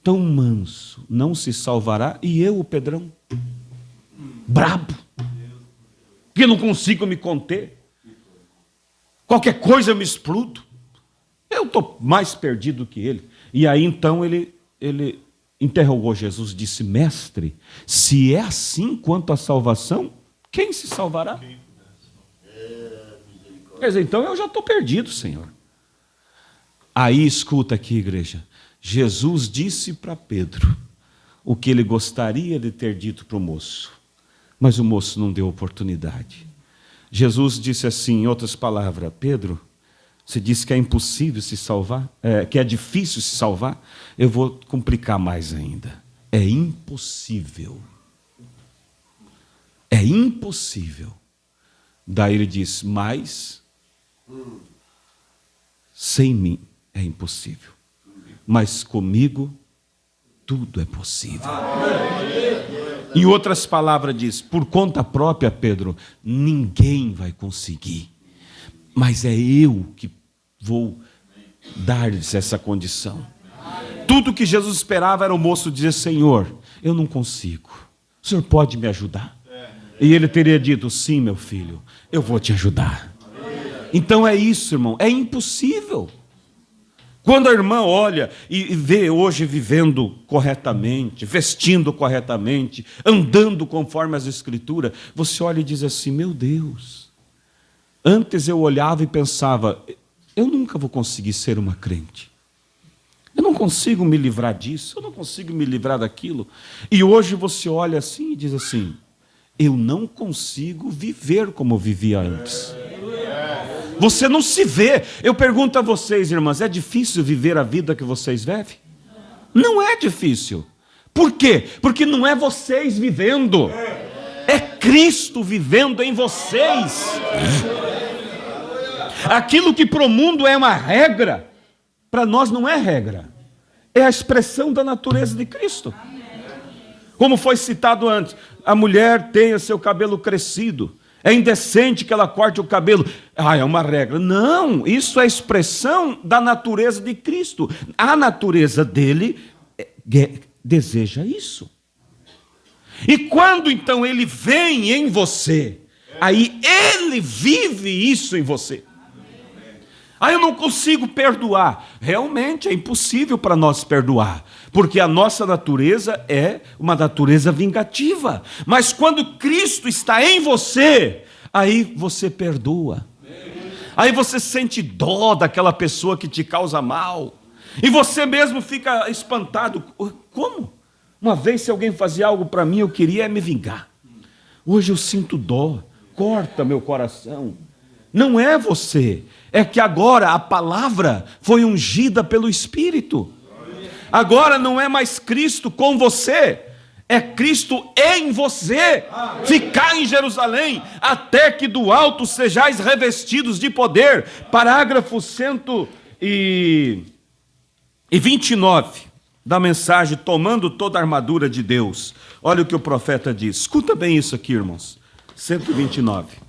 tão manso, não se salvará, e eu, o Pedrão, brabo, que não consigo me conter, qualquer coisa eu me explodo, eu estou mais perdido que ele. E aí então ele interrogou Jesus, disse, mestre, se é assim quanto à salvação, quem se salvará? Quer dizer, então eu já estou perdido, Senhor. Aí escuta aqui, igreja, Jesus disse para Pedro o que ele gostaria de ter dito para o moço, mas o moço não deu oportunidade. Jesus disse assim, em outras palavras, Pedro, você disse que é impossível se salvar, que é difícil se salvar, eu vou complicar mais ainda. É impossível. É impossível. Daí ele diz, mas sem mim é impossível, mas comigo tudo é possível. Em outras palavras diz, por conta própria, Pedro, ninguém vai conseguir. Mas é eu que vou dar-lhes essa condição. Tudo que Jesus esperava era o moço dizer, Senhor, eu não consigo. O Senhor pode me ajudar? E ele teria dito, sim, meu filho, eu vou te ajudar. Então é isso, irmão, é impossível. Quando a irmã olha e vê hoje vivendo corretamente, vestindo corretamente, andando conforme as Escrituras, você olha e diz assim, meu Deus, antes eu olhava e pensava, eu nunca vou conseguir ser uma crente. Eu não consigo me livrar disso, eu não consigo me livrar daquilo. E hoje você olha assim e diz assim, eu não consigo viver como eu vivia antes. Você não se vê. Eu pergunto a vocês, irmãs, é difícil viver a vida que vocês vivem? Não é difícil. Por quê? Porque não é vocês vivendo. É Cristo vivendo em vocês. Aquilo que para o mundo é uma regra, para nós não é regra. É a expressão da natureza de Cristo. Como foi citado antes, a mulher tenha seu cabelo crescido. É indecente que ela corte o cabelo. É uma regra. Não, isso é expressão da natureza de Cristo. A natureza dele deseja isso. E quando então ele vem em você, aí ele vive isso em você. Eu não consigo perdoar. Realmente é impossível para nós perdoar, porque a nossa natureza é uma natureza vingativa. Mas quando Cristo está em você, aí você perdoa. Aí você sente dó daquela pessoa que te causa mal. E você mesmo fica espantado. Como? Uma vez se alguém fazia algo para mim, eu queria me vingar. Hoje eu sinto dó, corta meu coração. Não é você, é que agora a palavra foi ungida pelo Espírito. Agora não é mais Cristo com você, é Cristo em você. Ficar em Jerusalém, até que do alto sejais revestidos de poder. Parágrafo 129 da mensagem, tomando toda a armadura de Deus. Olha o que o profeta diz. Escuta bem isso aqui, irmãos. 129.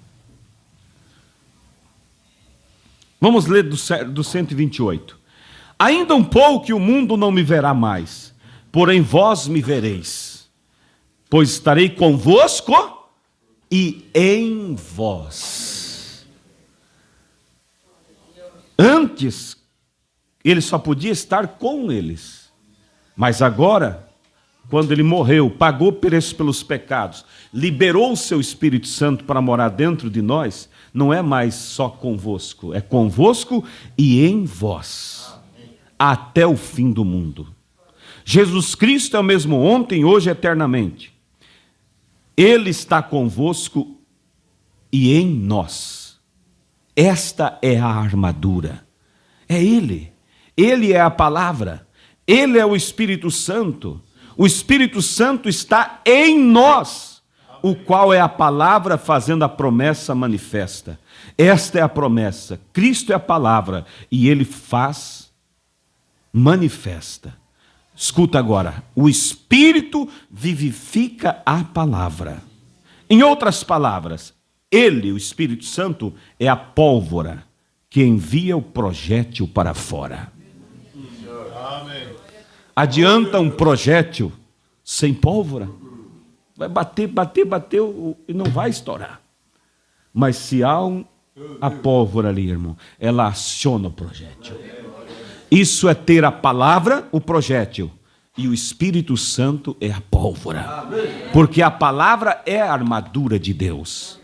Vamos ler do 128. Ainda um pouco e o mundo não me verá mais, porém vós me vereis, pois estarei convosco e em vós. Antes, ele só podia estar com eles, mas agora, quando ele morreu, pagou preço pelos pecados, liberou o seu Espírito Santo para morar dentro de nós, não é mais só convosco, é convosco e em vós, até o fim do mundo. Jesus Cristo é o mesmo ontem, hoje e eternamente. Ele está convosco e em nós. Esta é a armadura. É Ele. Ele é a palavra. Ele é o Espírito Santo. O Espírito Santo está em nós, o qual é a palavra fazendo a promessa manifesta. Esta é a promessa. Cristo é a palavra e Ele faz, manifesta. Escuta agora. O Espírito vivifica a palavra. Em outras palavras, Ele, o Espírito Santo, é a pólvora que envia o projétil para fora. Adianta um projétil sem pólvora? Vai bater e não vai estourar. Mas se há a pólvora ali, irmão, ela aciona o projétil. Isso é ter a palavra, o projétil, e o Espírito Santo é a pólvora. Porque a palavra é a armadura de Deus.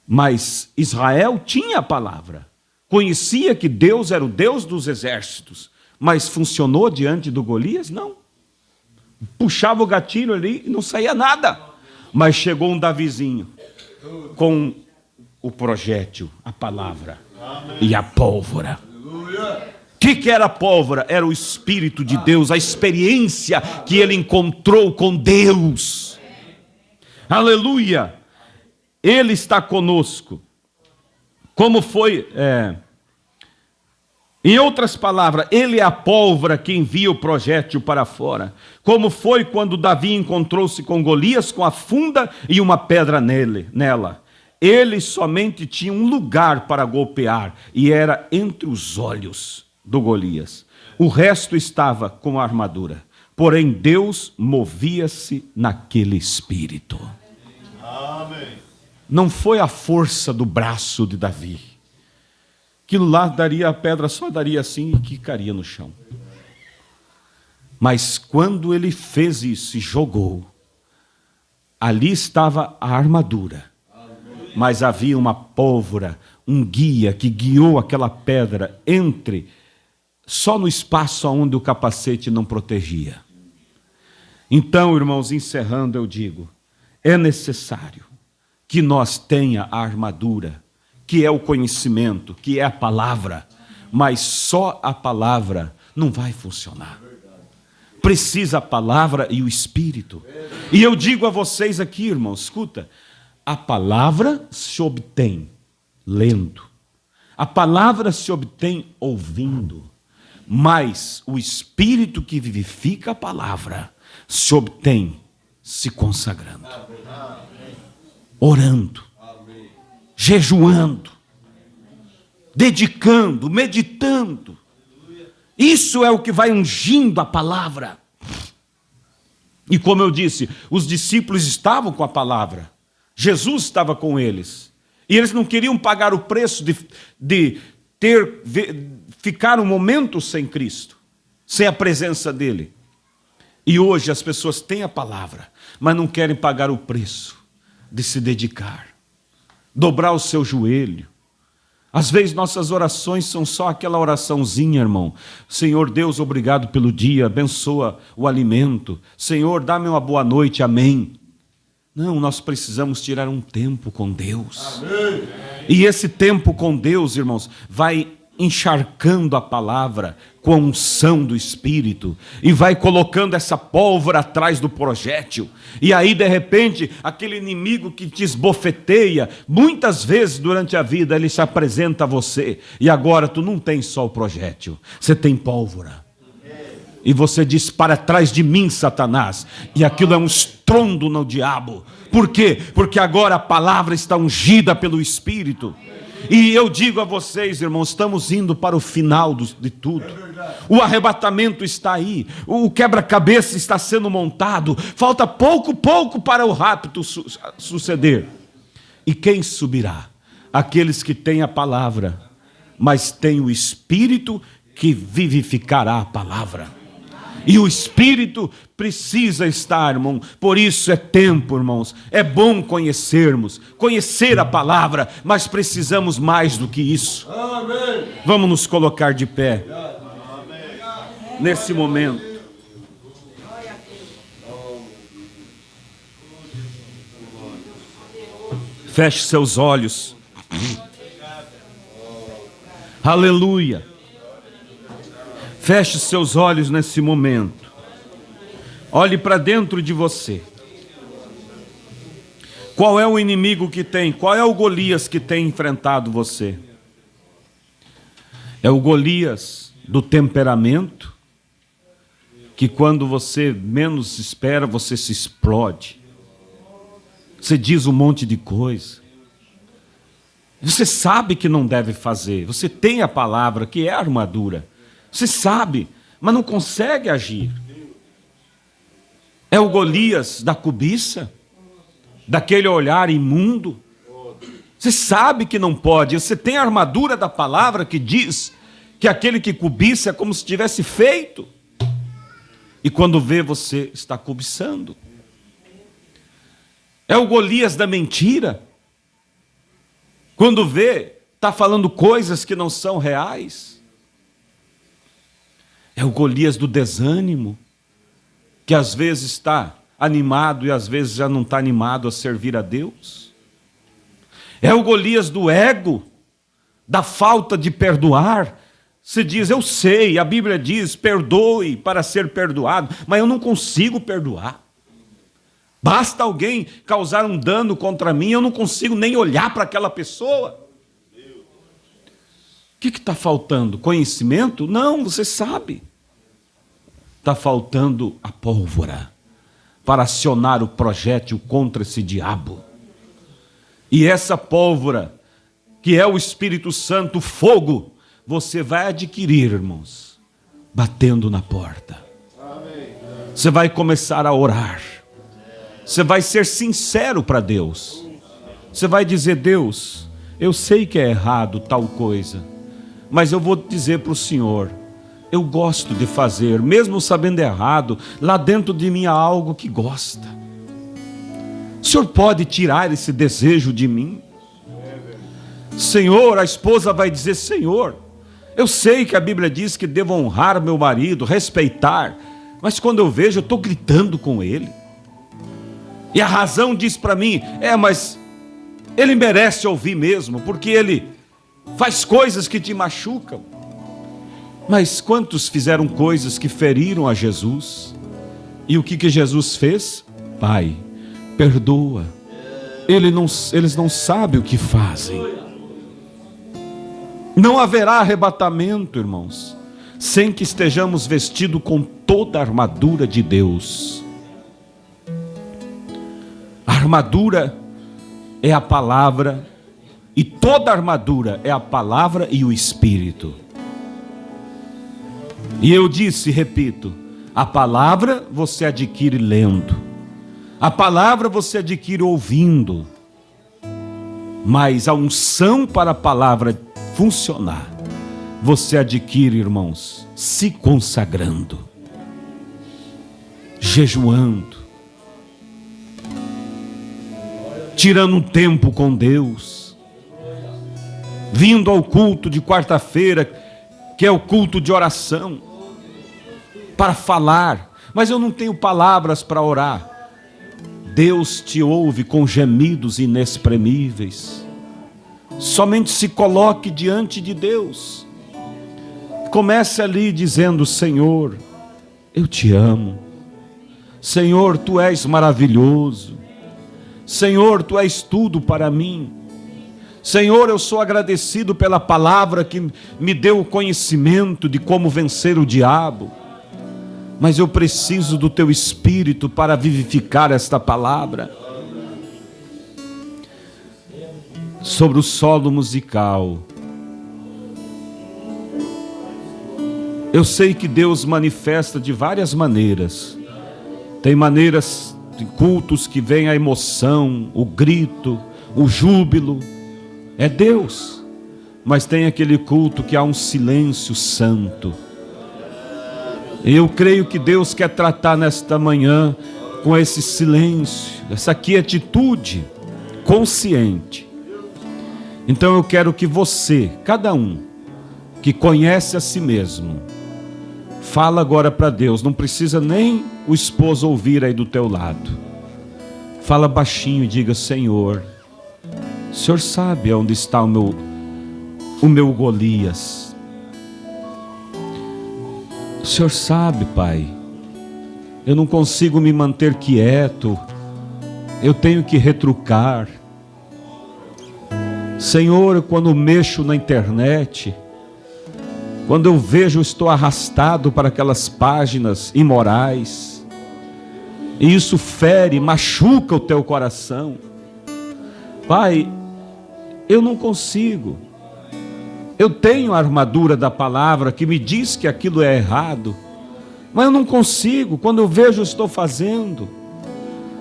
Mas Israel tinha a palavra. Conhecia que Deus era o Deus dos exércitos. Mas funcionou diante do Golias? Não. Puxava o gatilho ali e não saía nada. Mas chegou um Davizinho com o projétil, a palavra e a pólvora. O que era a pólvora? Era o Espírito de Deus, a experiência que ele encontrou com Deus. Aleluia! Ele está conosco. Como foi Em outras palavras, ele é a pólvora que envia o projétil para fora. Como foi quando Davi encontrou-se com Golias com a funda e uma pedra nela. Ele somente tinha um lugar para golpear, e era entre os olhos do Golias. O resto estava com a armadura. Porém, Deus movia-se naquele espírito. Amém. Não foi a força do braço de Davi. Aquilo lá daria, a pedra só daria assim e cairia no chão. Mas quando ele fez isso e jogou, ali estava a armadura. Mas havia uma pólvora, um guia que guiou aquela pedra só no espaço onde o capacete não protegia. Então, irmãos, encerrando, eu digo, é necessário que nós tenha a armadura, que é o conhecimento, que é a palavra, mas só a palavra não vai funcionar. Precisa a palavra e o Espírito. E eu digo a vocês aqui, irmãos, escuta, a palavra se obtém lendo, a palavra se obtém ouvindo, mas o Espírito que vivifica a palavra se obtém se consagrando, orando, jejuando, dedicando, meditando. Isso é o que vai ungindo a palavra. E como eu disse, os discípulos estavam com a palavra. Jesus estava com eles. E eles não queriam pagar o preço de ficar um momento sem Cristo, sem a presença dele. E hoje as pessoas têm a palavra, mas não querem pagar o preço de se dedicar, dobrar o seu joelho. Às vezes nossas orações são só aquela oraçãozinha, irmão. Senhor Deus, obrigado pelo dia, abençoa o alimento. Senhor, dá-me uma boa noite, amém. Não, nós precisamos tirar um tempo com Deus. Amém. E esse tempo com Deus, irmãos, vai encharcando a palavra com a unção do Espírito e vai colocando essa pólvora atrás do projétil. E aí, de repente, aquele inimigo que te esbofeteia, muitas vezes durante a vida, ele se apresenta a você. E agora tu não tem só o projétil, você tem pólvora. E você diz, para trás de mim, Satanás. E aquilo é um estrondo no diabo. Por quê? Porque agora a palavra está ungida pelo Espírito. E eu digo a vocês, irmãos, estamos indo para o final de tudo. O arrebatamento está aí. O quebra-cabeça está sendo montado. Falta pouco para o rapto suceder. E quem subirá? Aqueles que têm a palavra, mas têm o Espírito que vivificará a palavra. E o Espírito precisa estar, irmão. Por isso é tempo, irmãos. É bom conhecer a palavra, mas precisamos mais do que isso. Amém. Vamos nos colocar de pé. Amém. Nesse momento. Feche seus olhos. Aleluia. Feche seus olhos nesse momento. Olhe para dentro de você. Qual é o inimigo que tem? Qual é o Golias que tem enfrentado você? É o Golias do temperamento, que quando você menos espera, você se explode. Você diz um monte de coisa. Você sabe que não deve fazer. Você tem a palavra, que é a armadura. Você sabe, mas não consegue agir. É o Golias da cobiça, daquele olhar imundo. Você sabe que não pode. Você tem a armadura da palavra que diz que aquele que cobiça é como se tivesse feito. E quando vê, você está cobiçando. É o Golias da mentira. Quando vê, está falando coisas que não são reais. É o Golias do desânimo, que às vezes está animado e às vezes já não está animado a servir a Deus. É o Golias do ego, da falta de perdoar. Você diz, eu sei, a Bíblia diz, perdoe para ser perdoado, mas eu não consigo perdoar. Basta alguém causar um dano contra mim, eu não consigo nem olhar para aquela pessoa. que está faltando? Conhecimento? Não, você sabe. Está faltando a pólvora para acionar o projétil contra esse diabo. E essa pólvora, que é o Espírito Santo, o fogo, você vai adquirir, irmãos, batendo na porta. Você vai começar a orar. Você vai ser sincero para Deus. Você vai dizer: Deus, eu sei que é errado tal coisa, mas eu vou dizer para o Senhor, eu gosto de fazer, mesmo sabendo errado, lá dentro de mim há algo que gosta. O Senhor pode tirar esse desejo de mim? Senhor, a esposa vai dizer: Senhor, eu sei que a Bíblia diz que devo honrar meu marido, respeitar, mas quando eu vejo, eu estou gritando com ele. E a razão diz para mim: mas ele merece ouvir mesmo, porque ele faz coisas que te machucam. Mas quantos fizeram coisas que feriram a Jesus? E o que Jesus fez? Pai, perdoa. Eles não sabem o que fazem. Não haverá arrebatamento, irmãos, sem que estejamos vestidos com toda a armadura de Deus. A armadura é a palavra, e toda a armadura é a palavra e o Espírito. E eu disse, repito, a palavra você adquire lendo, a palavra você adquire ouvindo, mas a unção para a palavra funcionar, você adquire, irmãos, se consagrando, jejuando, tirando um tempo com Deus, vindo ao culto de quarta-feira, que é o culto de oração, para falar, mas eu não tenho palavras para orar. Deus te ouve com gemidos inexprimíveis. Somente se coloque diante de Deus. Comece ali dizendo: Senhor, eu te amo. Senhor, tu és maravilhoso. Senhor, tu és tudo para mim. Senhor, eu sou agradecido pela palavra que me deu o conhecimento de como vencer o diabo. Mas eu preciso do teu Espírito para vivificar esta palavra. Sobre o solo musical, eu sei que Deus manifesta de várias maneiras. Tem maneiras de cultos que vem a emoção, o grito, o júbilo. É Deus. Mas tem aquele culto que há um silêncio santo. Eu creio que Deus quer tratar nesta manhã com esse silêncio, essa quietitude consciente. Então eu quero que você, cada um que conhece a si mesmo, fala agora para Deus. Não precisa nem o esposo ouvir aí do teu lado. Fala baixinho e diga: Senhor, o Senhor sabe onde está o meu Golias. O Senhor sabe, Pai, eu não consigo me manter quieto, eu tenho que retrucar. Senhor, quando mexo na internet, quando eu vejo, estou arrastado para aquelas páginas imorais, e isso fere, machuca o teu coração. Pai, eu não consigo. Eu tenho a armadura da palavra que me diz que aquilo é errado, mas eu não consigo. Quando eu vejo, eu estou fazendo.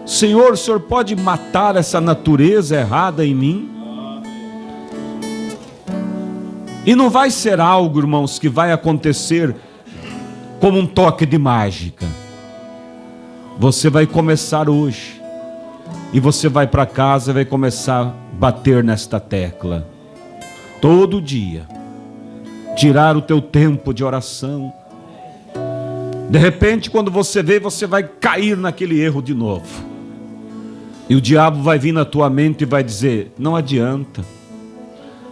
Senhor, o Senhor pode matar essa natureza errada em mim? E não vai ser algo, irmãos, que vai acontecer como um toque de mágica. Você vai começar hoje, e você vai para casa e vai começar a bater nesta tecla. Todo dia, tirar o teu tempo de oração. De repente, quando você vê, você vai cair naquele erro de novo. E o diabo vai vir na tua mente e vai dizer: não adianta.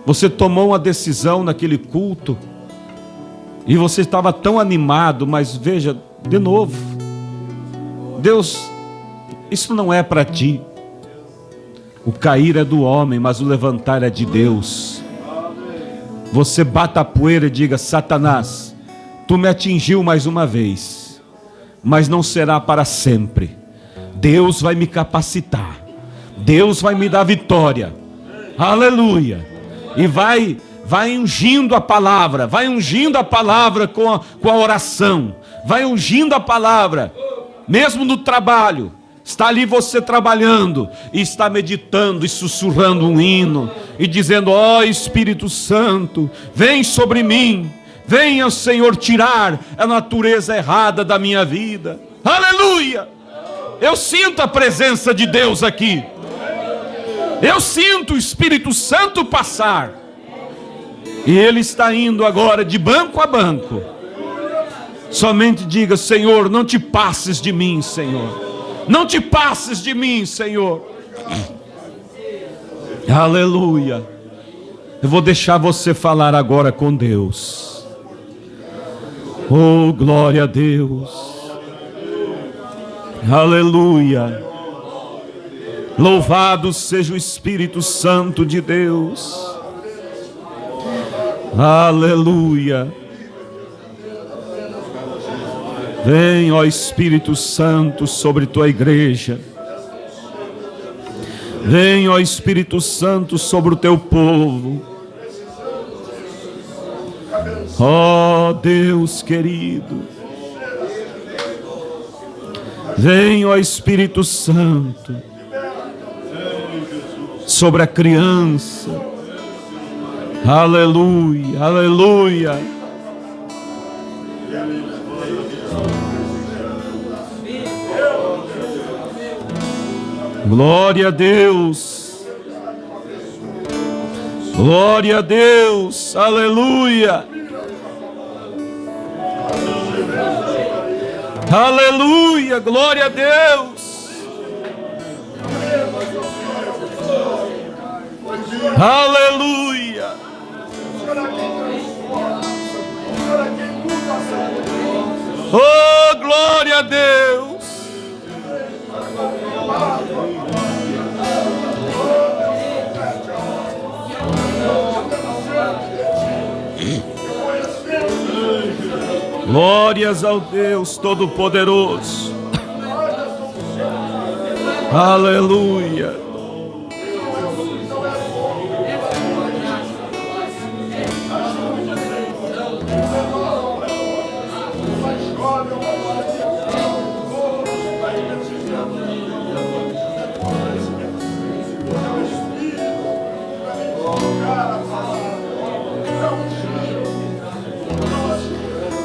Você tomou uma decisão naquele culto, e você estava tão animado, mas veja, de novo, Deus, isso não é para ti. O cair é do homem, mas o levantar é de Deus. você bata a poeira e diga: Satanás, tu me atingiu mais uma vez, mas não será para sempre. Deus vai me capacitar, Deus vai me dar vitória, aleluia. E vai ungindo a palavra, vai ungindo a palavra com a oração, vai ungindo a palavra, mesmo no trabalho. Está ali você trabalhando e está meditando e sussurrando um hino e dizendo: ó Espírito Santo, vem sobre mim, venha Senhor tirar a natureza errada da minha vida, aleluia. Eu sinto a presença de Deus aqui, eu sinto o Espírito Santo passar, e Ele está indo agora de banco a banco. Somente diga: Senhor, não te passes de mim, Senhor. Não te passes de mim, Senhor. Aleluia. Eu vou deixar você falar agora com Deus. Oh, glória a Deus. Aleluia. Louvado seja o Espírito Santo de Deus. Aleluia. Vem, ó Espírito Santo, sobre tua igreja. Vem, ó Espírito Santo, sobre o teu povo. Ó Deus querido. Vem, ó Espírito Santo, sobre a criança. Aleluia, aleluia. Glória a Deus, glória a Deus, aleluia, aleluia, glória a Deus, aleluia, oh glória a Deus. Glórias ao Deus Todo-Poderoso. Aleluia.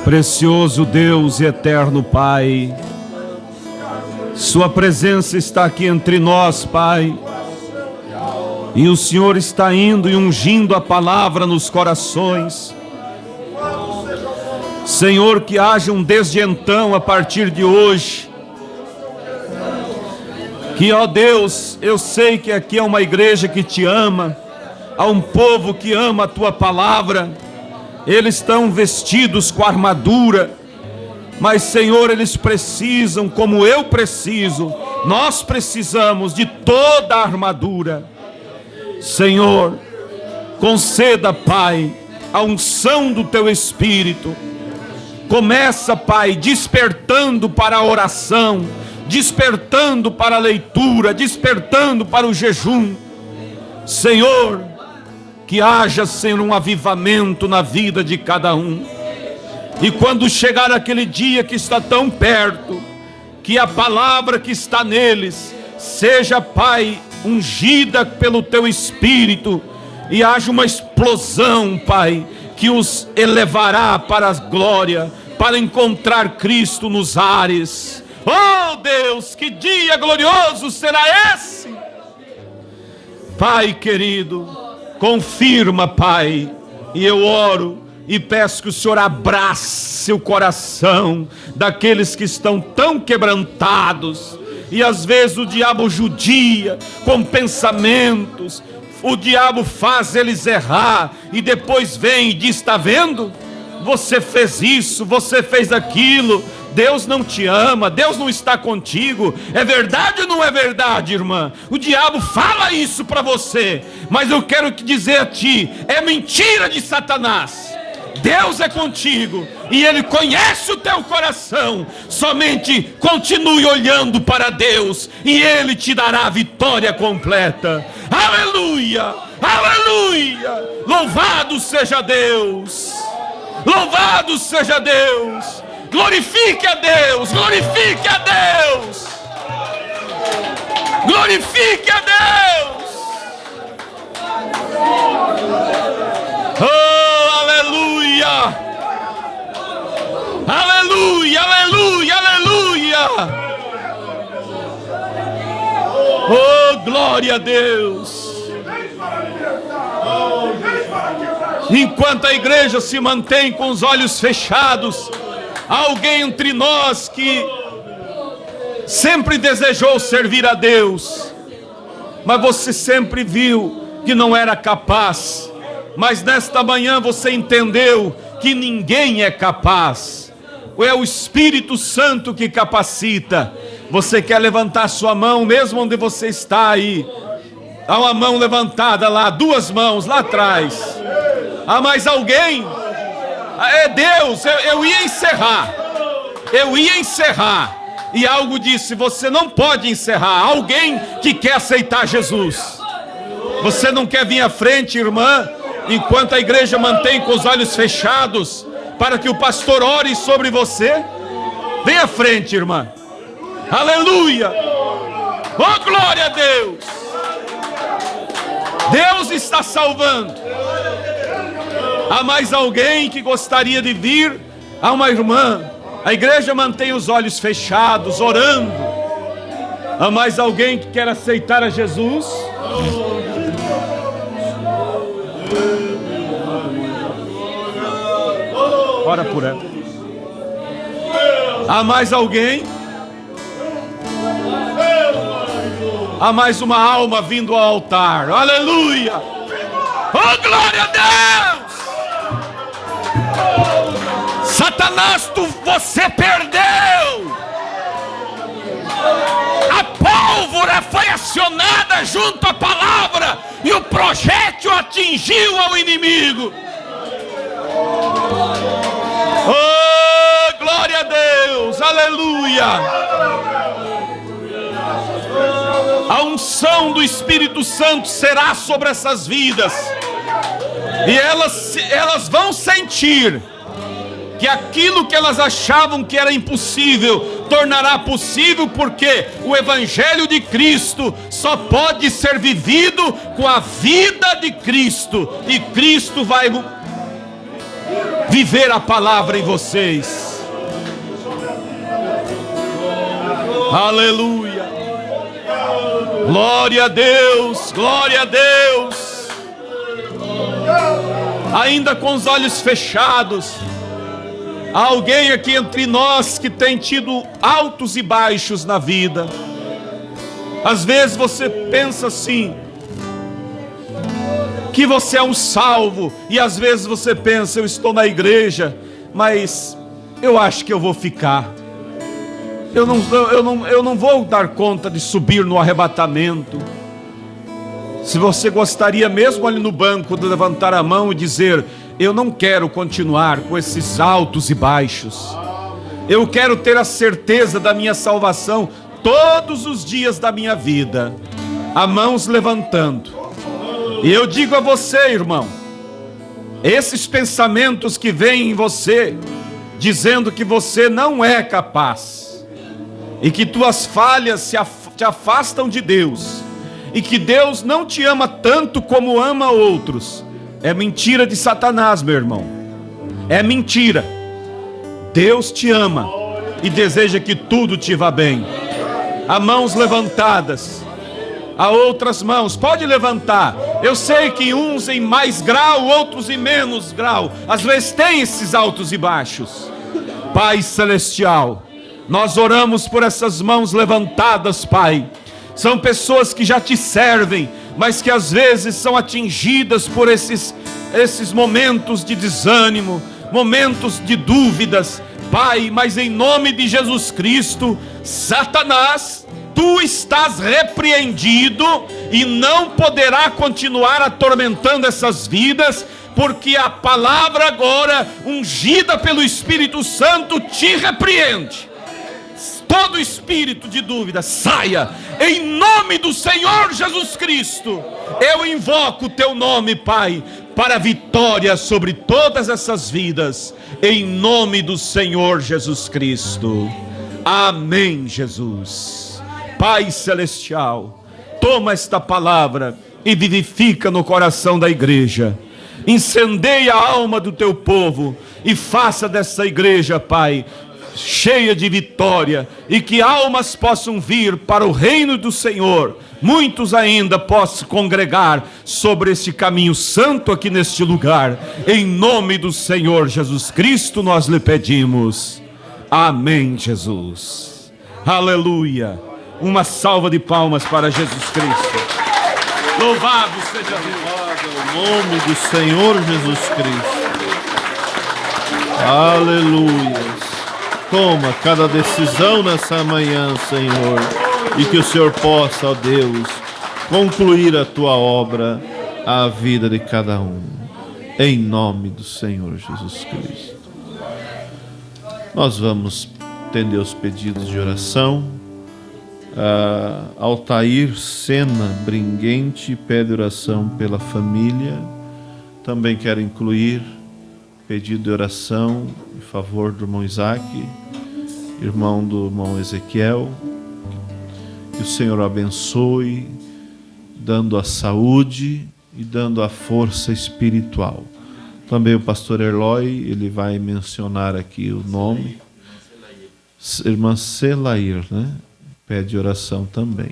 Precioso Deus e eterno Pai, Sua presença está aqui entre nós, Pai, e o Senhor está indo e ungindo a palavra nos corações. Senhor, que hajam desde então, a partir de hoje, que, ó Deus, eu sei que aqui é uma igreja que te ama, há um povo que ama a tua palavra. Eles estão vestidos com armadura, mas Senhor, eles precisam, como eu preciso, nós precisamos de toda a armadura. Senhor, conceda, Pai, a unção do teu Espírito. Começa, Pai, despertando para a oração, despertando para a leitura, despertando para o jejum. Senhor, que haja, Senhor, um avivamento na vida de cada um. E quando chegar aquele dia que está tão perto, que a palavra que está neles seja, Pai, ungida pelo teu Espírito, e haja uma explosão, Pai, que os elevará para a glória, para encontrar Cristo nos ares. Oh Deus, que dia glorioso será esse! Pai querido, confirma, Pai, e eu oro e peço que o Senhor abrace o coração daqueles que estão tão quebrantados, e às vezes o diabo judia com pensamentos, o diabo faz eles errar, e depois vem e diz: está vendo? Você fez isso, você fez aquilo, Deus não te ama, Deus não está contigo. É verdade ou não é verdade, irmã? O diabo fala isso para você, mas eu quero te dizer a ti, é mentira de Satanás. Deus é contigo e Ele conhece o teu coração. Somente continue olhando para Deus e Ele te dará a vitória completa. Aleluia, aleluia. Louvado seja Deus, louvado seja Deus. Glorifique a Deus, glorifique a Deus, glorifique a Deus. Oh, aleluia, aleluia, aleluia, aleluia. Oh, glória a Deus. Enquanto a igreja se mantém com os olhos fechados, há alguém entre nós que sempre desejou servir a Deus, mas você sempre viu que não era capaz. Mas nesta manhã você entendeu que ninguém é capaz. É o Espírito Santo que capacita. Você quer levantar sua mão, mesmo onde você está aí? Há uma mão levantada lá, duas mãos lá atrás. Há mais alguém? É Deus. Eu ia encerrar. E algo disse: você não pode encerrar. Alguém que quer aceitar Jesus. Você não quer vir à frente, irmã, enquanto a igreja mantém com os olhos fechados, para que o pastor ore sobre você? Vem à frente, irmã. Aleluia. Oh, glória a Deus. Deus está salvando. Há mais alguém que gostaria de vir? Há uma irmã. A igreja mantém os olhos fechados, orando. Há mais alguém que quer aceitar a Jesus? Ora por ela. Há mais alguém? Há mais uma alma vindo ao altar. Aleluia! Oh, glória a Deus! Satanás, você perdeu! A pólvora foi acionada junto à palavra e o projétil atingiu ao inimigo. Oh, glória a Deus! Aleluia! A unção do Espírito Santo será sobre essas vidas, e elas vão sentir que aquilo que elas achavam que era impossível tornará possível, porque o Evangelho de Cristo só pode ser vivido com a vida de Cristo, e Cristo vai viver a palavra em vocês. Aleluia. Glória a Deus, glória a Deus. Ainda com os olhos fechados, há alguém aqui entre nós que tem tido altos e baixos na vida. Às vezes você pensa assim, que você é um salvo, e às vezes você pensa: eu estou na igreja, mas eu acho que eu vou ficar. Eu não vou dar conta de subir no arrebatamento. Se você gostaria mesmo ali no banco de levantar a mão e dizer: eu não quero continuar com esses altos e baixos. Eu quero ter a certeza da minha salvação todos os dias da minha vida. Há mãos levantando. E eu digo a você, irmão, esses pensamentos que vêm em você, dizendo que você não é capaz, e que tuas falhas te afastam de Deus, e que Deus não te ama tanto como ama outros, é mentira de Satanás, meu irmão. É mentira. Deus te ama e deseja que tudo te vá bem. Há mãos levantadas, há outras mãos, pode levantar. Eu sei que uns em mais grau, outros em menos grau, às vezes tem esses altos e baixos. Pai Celestial, nós oramos por essas mãos levantadas, Pai. São pessoas que já te servem, mas que às vezes são atingidas por esses momentos de desânimo, momentos de dúvidas, Pai, mas em nome de Jesus Cristo, Satanás, tu estás repreendido e não poderá continuar atormentando essas vidas, porque a palavra agora, ungida pelo Espírito Santo, te repreende. Todo espírito de dúvida, saia, em nome do Senhor Jesus Cristo. Eu invoco o teu nome, Pai, para a vitória sobre todas essas vidas, em nome do Senhor Jesus Cristo. Amém, Jesus. Pai celestial, toma esta palavra e vivifica no coração da igreja. Incendeia a alma do teu povo e faça dessa igreja, Pai, cheia de vitória, e que almas possam vir para o reino do Senhor, muitos ainda possam congregar sobre este caminho santo aqui neste lugar, em nome do Senhor Jesus Cristo nós lhe pedimos, amém. Jesus, aleluia, uma salva de palmas para Jesus Cristo. Louvado seja Deus, o nome do Senhor Jesus Cristo. Aleluia. Toma cada decisão nessa manhã, Senhor, e que o Senhor possa, ó Deus, concluir a tua obra, a vida de cada um, em nome do Senhor Jesus Cristo. Nós vamos atender os pedidos de oração. Altair Sena Bringuente pede oração pela família. Também quero incluir pedido de oração em favor do irmão Isaac, irmão do irmão Ezequiel. Que o Senhor abençoe, dando a saúde e dando a força espiritual. Também o pastor Erlói, ele vai mencionar aqui o nome. Irmã Selair, né? Pede oração também.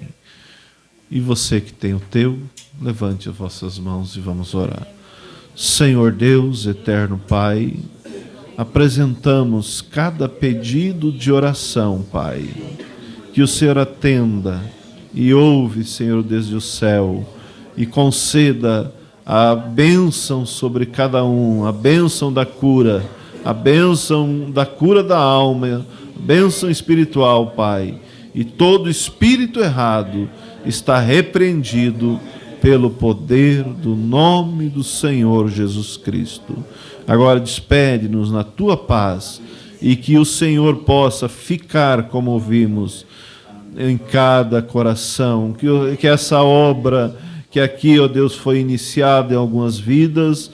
E você que tem o teu, levante as vossas mãos e vamos orar. Senhor Deus, eterno Pai, apresentamos cada pedido de oração, Pai. Que o Senhor atenda e ouve, Senhor, desde o céu, e conceda a bênção sobre cada um, a bênção da cura da alma, a bênção espiritual, Pai. E todo espírito errado está repreendido pelo poder do nome do Senhor Jesus Cristo. Agora despede-nos na tua paz e que o Senhor possa ficar, como vimos, em cada coração, que essa obra que aqui, ó Deus, foi iniciada em algumas vidas,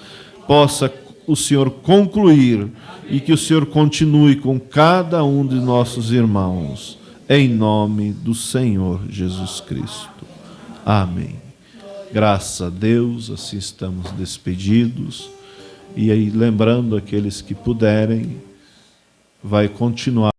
possa o Senhor concluir e que o Senhor continue com cada um de nossos irmãos, em nome do Senhor Jesus Cristo. Amém. Graças a Deus, assim estamos despedidos. E aí, lembrando aqueles que puderem, vai continuar.